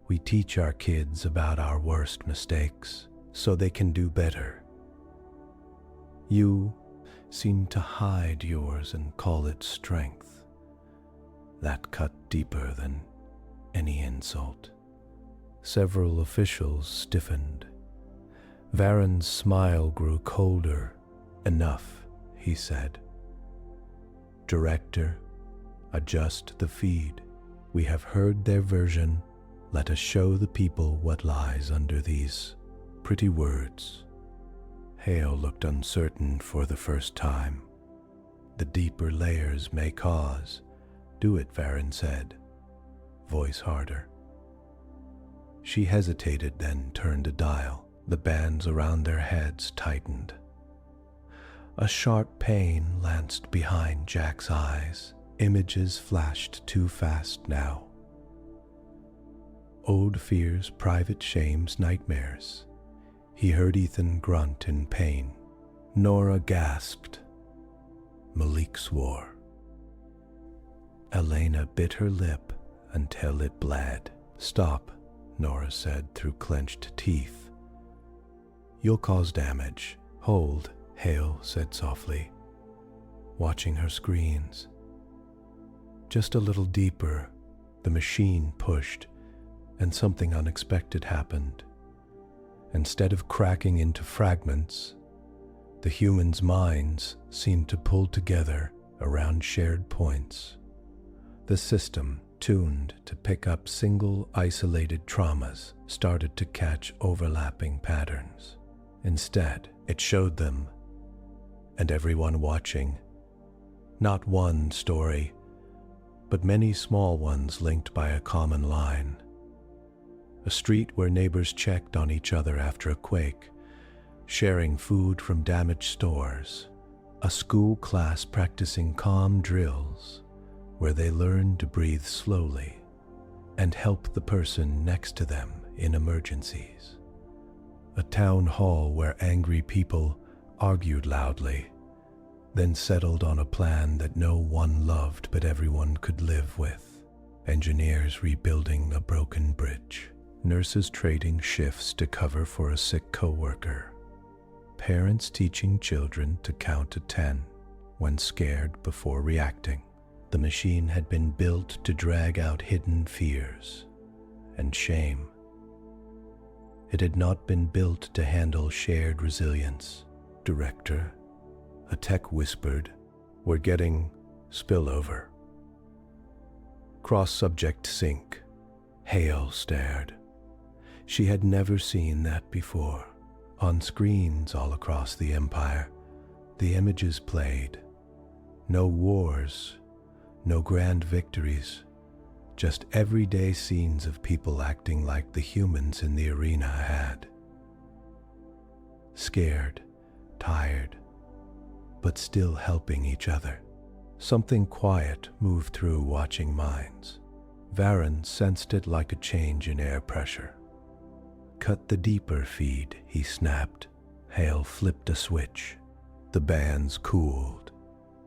"We teach our kids about our worst mistakes so they can do better. You seem to hide yours and call it strength. That cut deeper than any insult." Several officials stiffened. Varyn's smile grew colder. "Enough," he said. "Director, adjust the feed. We have heard their version. Let us show the people what lies under these pretty words." Hale looked uncertain for the first time. "The deeper layers may cause." "Do it," Varyn said, voice harder. She hesitated, then turned a dial. The bands around their heads tightened. A sharp pain lanced behind Jack's eyes. Images flashed too fast now. Old fears, private shames, nightmares. He heard Ethan grunt in pain. Nora gasped. Malik swore. Elena bit her lip until it bled. "Stop," Nora said through clenched teeth. "You'll cause damage." "Hold," Hale said softly, watching her screens. Just a little deeper, the machine pushed, and something unexpected happened. Instead of cracking into fragments, the humans' minds seemed to pull together around shared points. The system, tuned to pick up single, isolated traumas, started to catch overlapping patterns. Instead, it showed them, and everyone watching, not one story, but many small ones linked by a common line. A street where neighbors checked on each other after a quake, sharing food from damaged stores. A school class practicing calm drills, where they learn to breathe slowly and help the person next to them in emergencies. A town hall where angry people argued loudly, then settled on a plan that no one loved but everyone could live with. Engineers rebuilding a broken bridge. Nurses trading shifts to cover for a sick coworker. Parents teaching children to count to 10 when scared before reacting. The machine had been built to drag out hidden fears and shame. It had not been built to handle shared resilience. "Director," A tech whispered, "We're getting spillover." Cross-subject sync. Hale stared. She had never seen that before. On screens all across the Empire, the images played. No wars, no grand victories, just everyday scenes of people acting like the humans in the arena had. Scared, tired, but still helping each other. Something quiet moved through watching minds. Varyn sensed it like a change in air pressure. "Cut the deeper feed," he snapped. Hale flipped a switch. The bands cooled.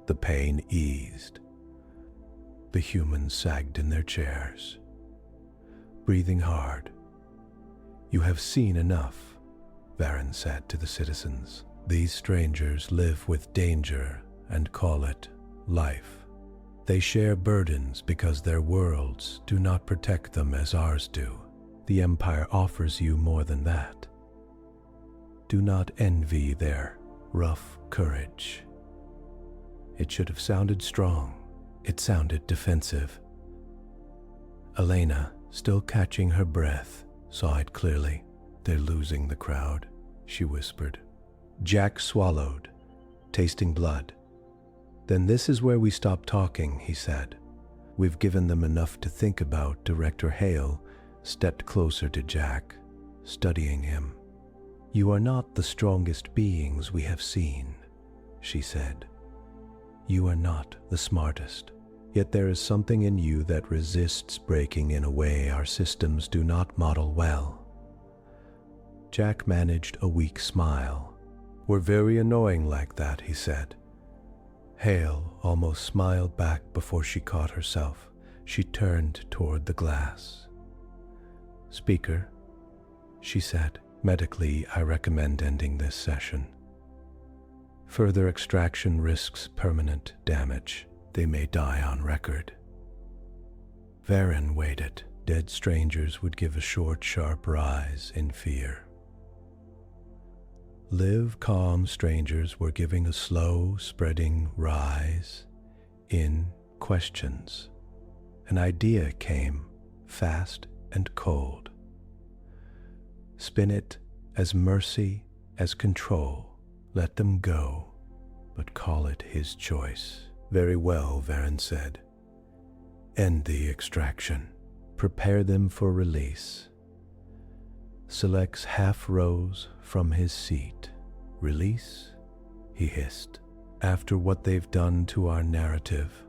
The pain eased. The humans sagged in their chairs, breathing hard. "You have seen enough," Varyn said to the citizens. "These strangers live with danger and call it life. They share burdens because their worlds do not protect them as ours do. The Empire offers you more than that. Do not envy their rough courage." It should have sounded strong. It sounded defensive. Elena, still catching her breath, saw it clearly. "They're losing the crowd," she whispered. Jack swallowed, tasting blood. "Then this is where we stop talking," he said. "We've given them enough to think about." Director Hale stepped closer to Jack, studying him. "You are not the strongest beings we have seen," she said. "You are not the smartest. Yet there is something in you that resists breaking in a way our systems do not model well." Jack managed a weak smile. "We're very annoying like that," he said. Hale almost smiled back before she caught herself. She turned toward the glass. "Speaker," she said, "medically, I recommend ending this session. Further extraction risks permanent damage. They may die on record." Varyn waited. Dead strangers would give a short, sharp rise in fear. Live calm strangers were giving a slow, spreading rise in questions. An idea came, fast and cold. Spin it as mercy, as control. Let them go, but call it his choice. "Very well," Varyn said. "End the extraction. Prepare them for release." Selects half rose from his seat. "Release?" he hissed. "After what they've done to our narrative."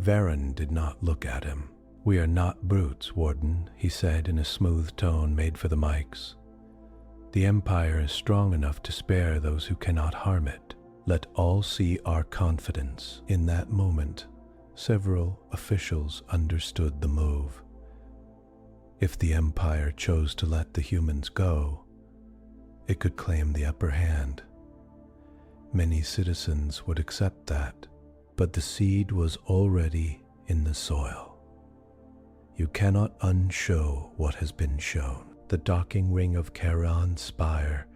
Varyn did not look at him. "We are not brutes, Warden," he said in a smooth tone made for the mics. "The Empire is strong enough to spare those who cannot harm it. Let all see our confidence." In that moment, several officials understood the move. If the Empire chose to let the humans go, it could claim the upper hand. Many citizens would accept that, but the seed was already in the soil. You cannot unshow what has been shown. The docking ring of Charon's spire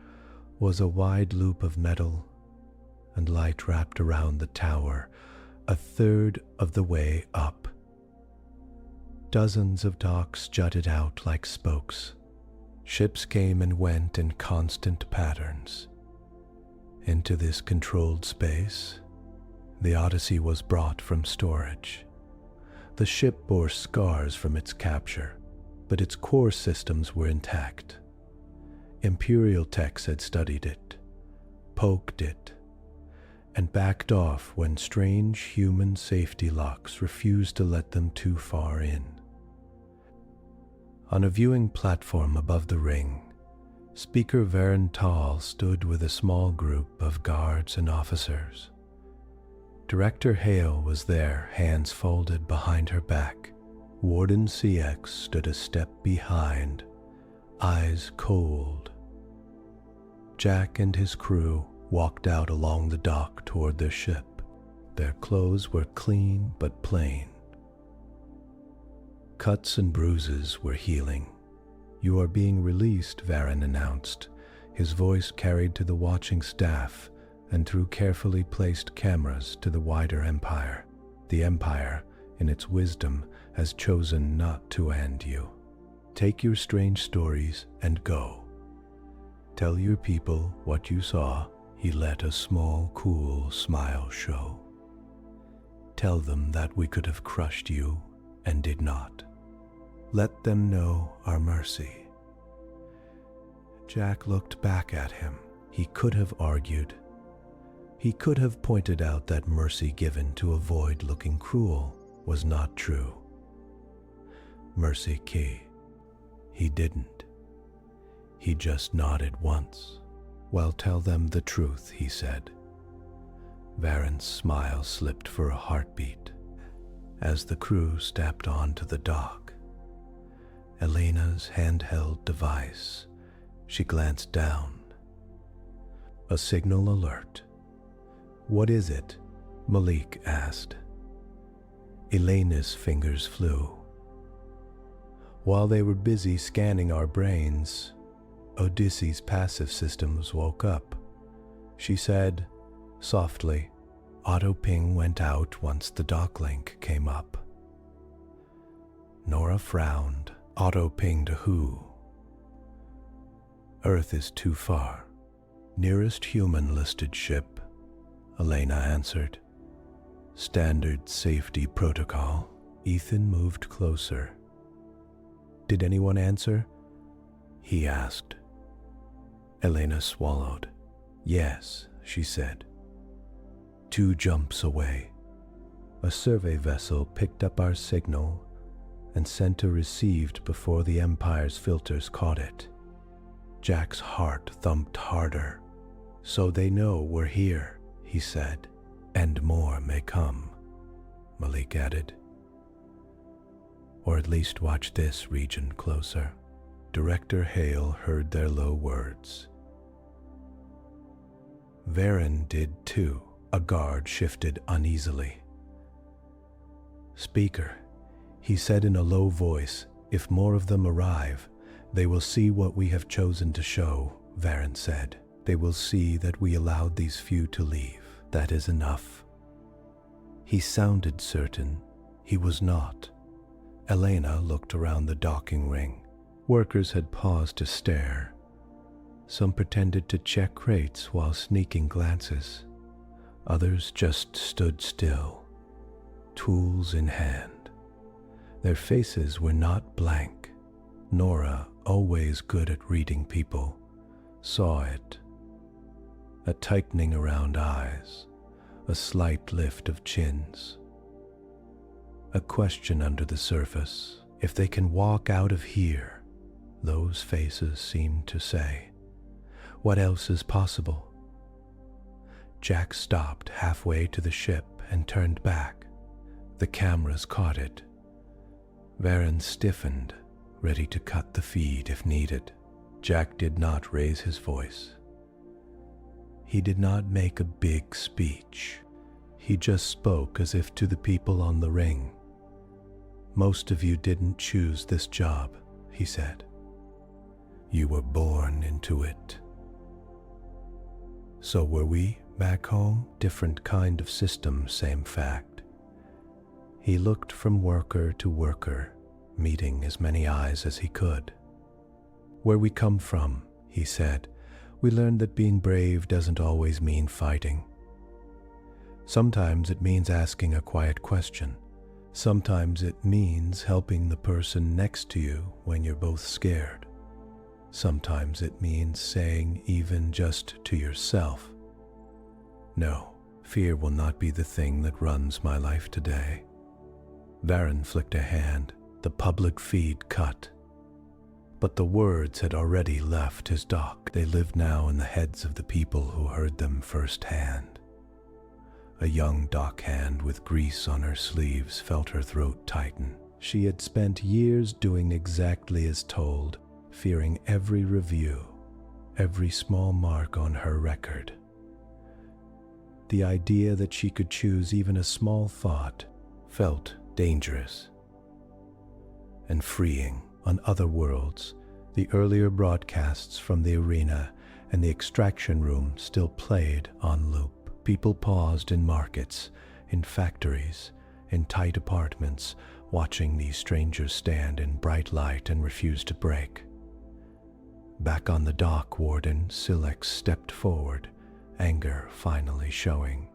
was a wide loop of metal and light wrapped around the tower, a third of the way up. Dozens of docks jutted out like spokes. Ships came and went in constant patterns. Into this controlled space, the Odyssey was brought from storage. The ship bore scars from its capture, but its core systems were intact. Imperial techs had studied it, poked it, and backed off when strange human safety locks refused to let them too far in. On a viewing platform above the ring, Speaker Varyn Tal stood with a small group of guards and officers. Director Hale was there, hands folded behind her back. Warden CX stood a step behind, eyes cold. Jack and his crew walked out along the dock toward their ship. Their clothes were clean but plain. Cuts and bruises were healing. "You are being released," Varyn announced, his voice carried to the watching staff, and through carefully placed cameras to the wider Empire. The Empire, in its wisdom, has chosen not to end you. Take your strange stories and go. Tell your people what you saw. He let a small, cool smile show. Tell them that we could have crushed you and did not. Let them know our mercy. Jack looked back at him. He could have argued. He could have pointed out that mercy given to avoid looking cruel was not true. Mercy key. He didn't. He just nodded once. Well, tell them the truth, he said. Varyn's smile slipped for a heartbeat as the crew stepped onto the dock. Elena's handheld device. She glanced down. A signal alert. What is it? Malik asked. Elena's fingers flew. While they were busy scanning our brains, Odyssey's passive systems woke up. She said, softly, auto-ping went out once the dock link came up. Nora frowned. Auto-ping to who? Earth is too far. Nearest human-listed ship, Elena answered. Standard safety protocol. Ethan moved closer. Did anyone answer? He asked. Elena swallowed. Yes, she said. 2 jumps away. A survey vessel picked up our signal and sent a received before the Empire's filters caught it. Jack's heart thumped harder. So they know we're here, he said. And more may come, Malik added. Or at least watch this region closer. Director Hale heard their low words. Varyn did too. A guard shifted uneasily. Speaker, he said in a low voice, if more of them arrive, they will see what we have chosen to show, Varyn said. They will see that we allowed these few to leave. That is enough. He sounded certain. He was not. Elena looked around the docking ring. Workers had paused to stare. Some pretended to check crates while sneaking glances. Others just stood still, tools in hand. Their faces were not blank. Nora, always good at reading people, saw it. A tightening around eyes, a slight lift of chins. A question under the surface. If they can walk out of here, those faces seemed to say. What else is possible? Jack stopped halfway to the ship and turned back. The cameras caught it. Varyn stiffened, ready to cut the feed if needed. Jack did not raise his voice. He did not make a big speech. He just spoke as if to the people on the ring. Most of you didn't choose this job, he said. You were born into it. So were we back home? Different kind of system, same fact. He looked from worker to worker, meeting as many eyes as he could. Where we come from, he said, we learned that being brave doesn't always mean fighting. Sometimes it means asking a quiet question. Sometimes it means helping the person next to you when you're both scared. Sometimes it means saying even just to yourself, no, fear will not be the thing that runs my life today. Varyn flicked a hand. The public feed cut. But the words had already left his dock. They lived now in the heads of the people who heard them firsthand. A young dockhand with grease on her sleeves felt her throat tighten. She had spent years doing exactly as told, fearing every review, every small mark on her record. The idea that she could choose even a small thought felt dangerous and freeing. On other worlds, the earlier broadcasts from the arena and the extraction room still played on loop. People paused in markets, in factories, in tight apartments, watching these strangers stand in bright light and refuse to break. Back on the dock, Warden Silex stepped forward, anger finally showing.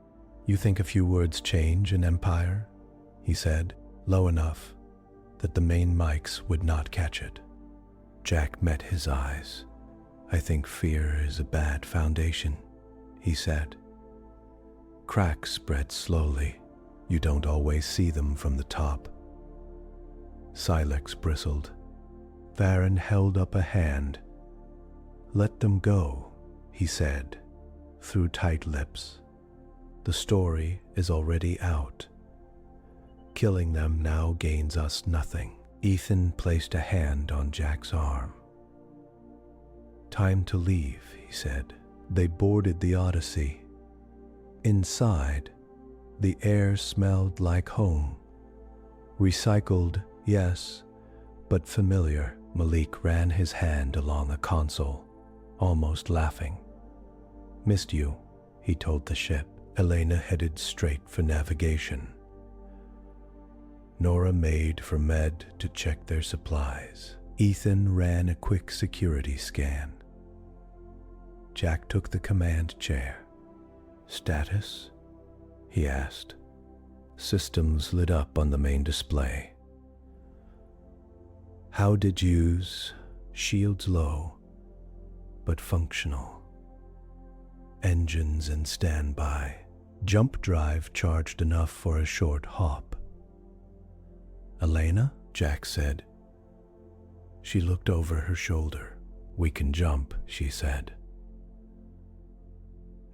"You think a few words change an empire?" he said, low enough that the main mics would not catch it. Jack met his eyes. "I think fear is a bad foundation," he said. "Cracks spread slowly. You don't always see them from the top." Silex bristled. Varyn held up a hand. "Let them go," he said, through tight lips. "The story is already out. Killing them now gains us nothing." Ethan placed a hand on Jack's arm. "Time to leave," he said. They boarded the Odyssey. Inside, the air smelled like home. Recycled, yes, but familiar. Malik ran his hand along a console, almost laughing. "Missed you," he told the ship. Elena headed straight for navigation. Nora made for Med to check their supplies. Ethan ran a quick security scan. Jack took the command chair. "Status?" he asked. Systems lit up on the main display. "How did use? Shields low, but functional. Engines in standby. Jump drive charged enough for a short hop." "Elena?" Jack said. She looked over her shoulder. "We can jump," she said.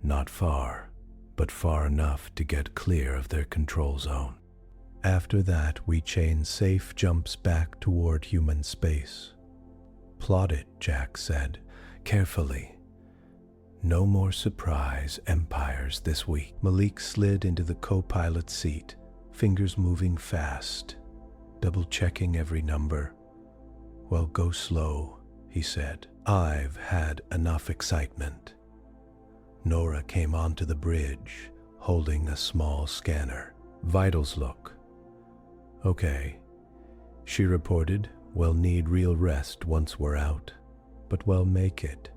"Not far, but far enough to get clear of their control zone. After that, we chain safe jumps back toward human space." "Plot it," Jack said, carefully. "No more surprise empires this week." Malik slid into the co-pilot seat, fingers moving fast, double-checking every number. "Well, go slow," he said. "I've had enough excitement." Nora came onto the bridge, holding a small scanner. "Vitals look okay," she reported. "We'll need real rest once we're out, but we'll make it."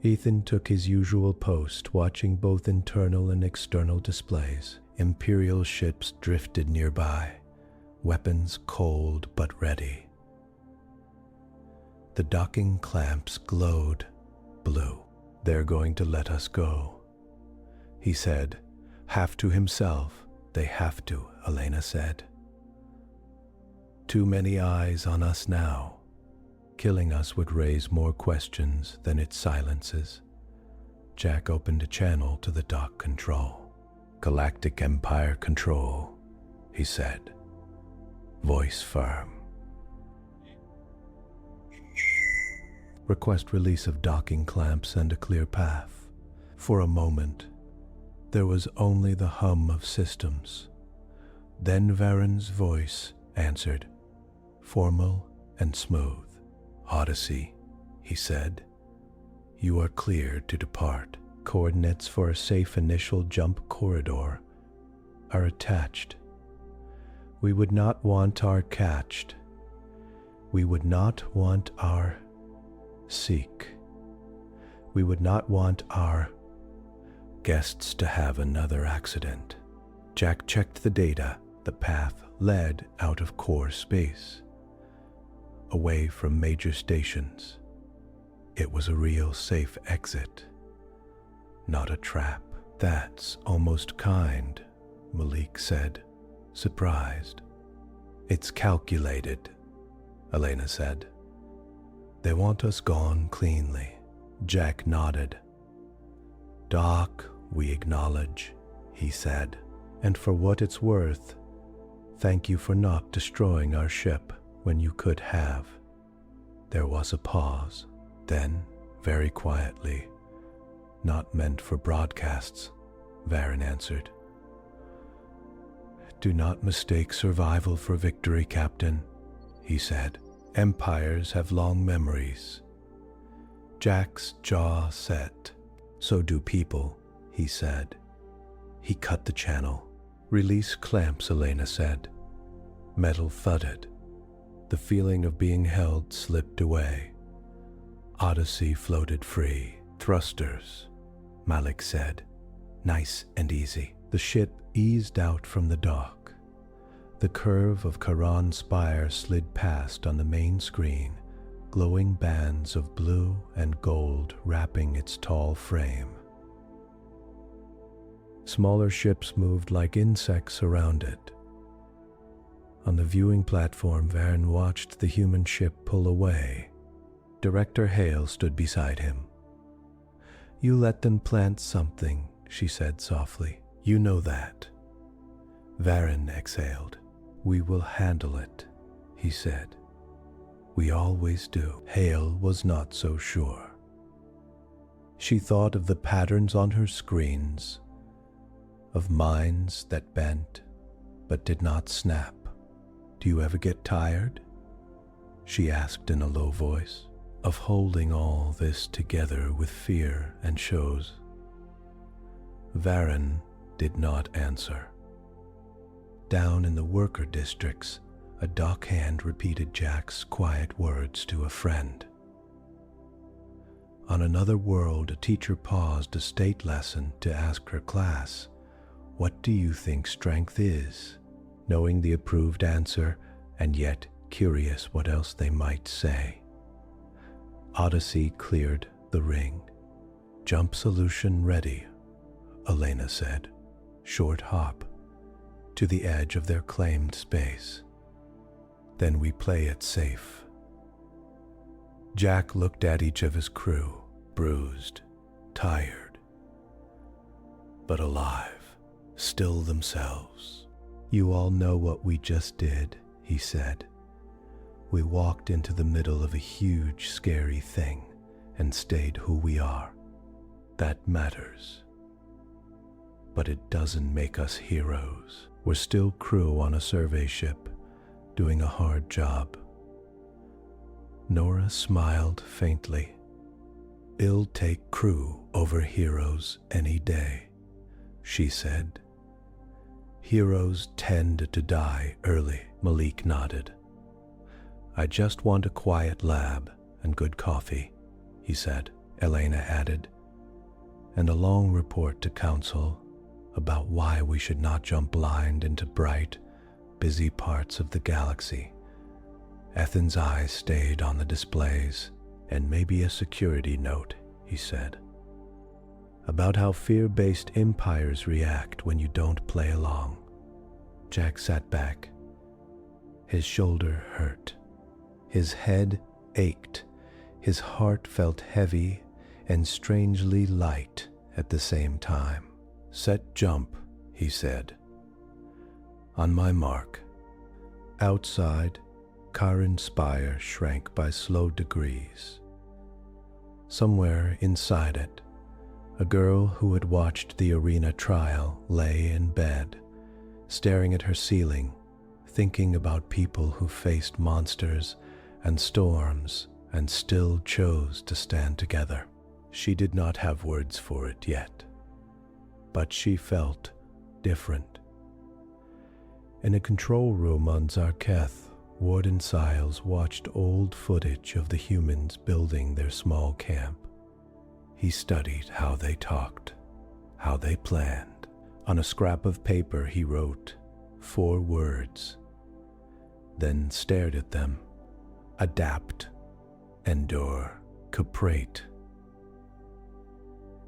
Ethan took his usual post, watching both internal and external displays. Imperial ships drifted nearby, weapons cold but ready. The docking clamps glowed blue. "They're going to let us go," he said, half to himself. "They have to," Elena said. "Too many eyes on us now. Killing us would raise more questions than it silences." Jack opened a channel to the dock control. "Galactic Empire control," he said, voice firm. "Request release of docking clamps and a clear path." For a moment, there was only the hum of systems. Then Varyn's voice answered, formal and smooth. "Odyssey," he said. "You are cleared to depart. Coordinates for a safe initial jump corridor are attached. We would not want our catched. We would not want our seek. We would not want our guests to have another accident." Jack checked the data. The path led out of core space, away from major stations. It was a real safe exit, not a trap. "That's almost kind," Malik said, surprised. "It's calculated," Elena said. "They want us gone cleanly." Jack nodded. "Doc, we acknowledge," he said. "And for what it's worth, thank you for not destroying our ship when you could have." There was a pause. Then, very quietly, "Not meant for broadcasts," Varyn answered. "Do not mistake survival for victory, Captain," he said. "Empires have long memories. Jack's jaw set. "So do people," he said. He cut the channel. "Release clamps," Elena said. Metal thudded. The feeling of being held slipped away. Odyssey floated free. "Thrusters," Malik said. "Nice and easy." The ship eased out from the dock. The curve of Charon's spire slid past on the main screen, glowing bands of blue and gold wrapping its tall frame. Smaller ships moved like insects around it. On the viewing platform, Varyn watched the human ship pull away. Director Hale stood beside him. "You let them plant something," she said softly. "You know that." Varyn exhaled. "We will handle it," he said. "We always do." Hale was not so sure. She thought of the patterns on her screens, of minds that bent but did not snap. "Do you ever get tired?" she asked in a low voice. "Of holding all this together with fear and shows?" Varyn did not answer. Down in the worker districts, a dock hand repeated Jack's quiet words to a friend. On another world, a teacher paused a state lesson to ask her class, "What do you think strength is?" Knowing the approved answer, and yet curious what else they might say. Odyssey cleared the ring. "Jump solution ready," Elena said. "Short hop to the edge of their claimed space. Then we play it safe." Jack looked at each of his crew, bruised, tired, but alive, still themselves. "You all know what we just did," he said. "We walked into the middle of a huge, scary thing and stayed who we are. That matters. But it doesn't make us heroes. We're still crew on a survey ship, doing a hard job." Nora smiled faintly. "I'll take crew over heroes any day," she said. "Heroes tend to die early," Malik nodded. "I just want a quiet lab and good coffee," he said. Elena added, "and a long report to Council about why we should not jump blind into bright, busy parts of the galaxy." Ethan's eyes stayed on the displays, "and maybe a security note," he said, "about how fear-based empires react when you don't play along." Jack sat back. His shoulder hurt. His head ached. His heart felt heavy and strangely light at the same time. "Set jump," he said. "On my mark." Outside, Charon's spire shrank by slow degrees. Somewhere inside it, a girl who had watched the arena trial lay in bed, staring at her ceiling, thinking about people who faced monsters and storms and still chose to stand together. She did not have words for it yet, but she felt different. In a control room on Zarketh, Warden Siles watched old footage of the humans building their small camp. He studied how they talked, how they planned. On a scrap of paper he wrote 4 words, then stared at them. Adapt, endure, cooperate.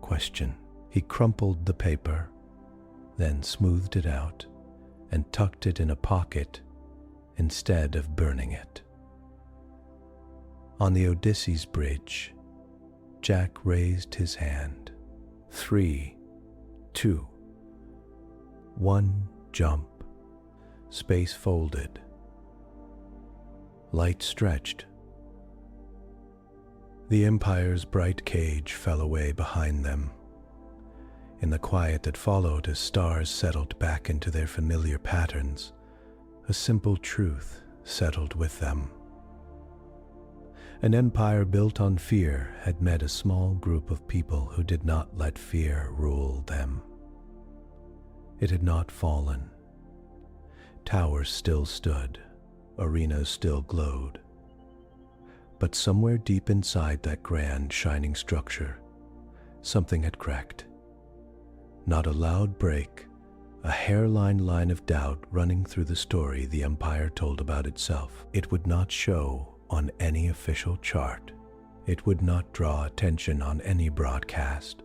Question. He crumpled the paper, then smoothed it out and tucked it in a pocket instead of burning it. On the Odyssey's bridge, Jack raised his hand. 3, 2, 1, jump. Space folded. Light stretched. The Empire's bright cage fell away behind them. In the quiet that followed as stars settled back into their familiar patterns, a simple truth settled with them. An empire built on fear had met a small group of people who did not let fear rule them. It had not fallen. Towers still stood, arenas still glowed. But somewhere deep inside that grand, shining structure, something had cracked. Not a loud break, a hairline line of doubt running through the story the Empire told about itself. It would not show on any official chart. It would not draw attention on any broadcast.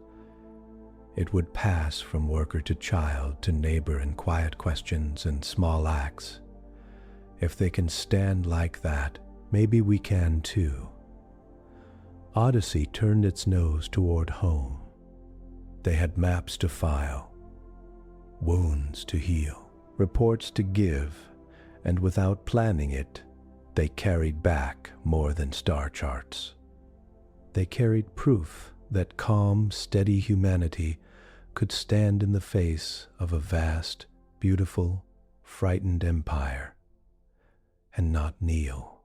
It would pass from worker to child to neighbor in quiet questions and small acts. If they can stand like that, maybe we can too. Odyssey turned its nose toward home. They had maps to file, wounds to heal, reports to give, and without planning it, they carried back more than star charts. They carried proof that calm, steady humanity could stand in the face of a vast, beautiful, frightened empire and not kneel.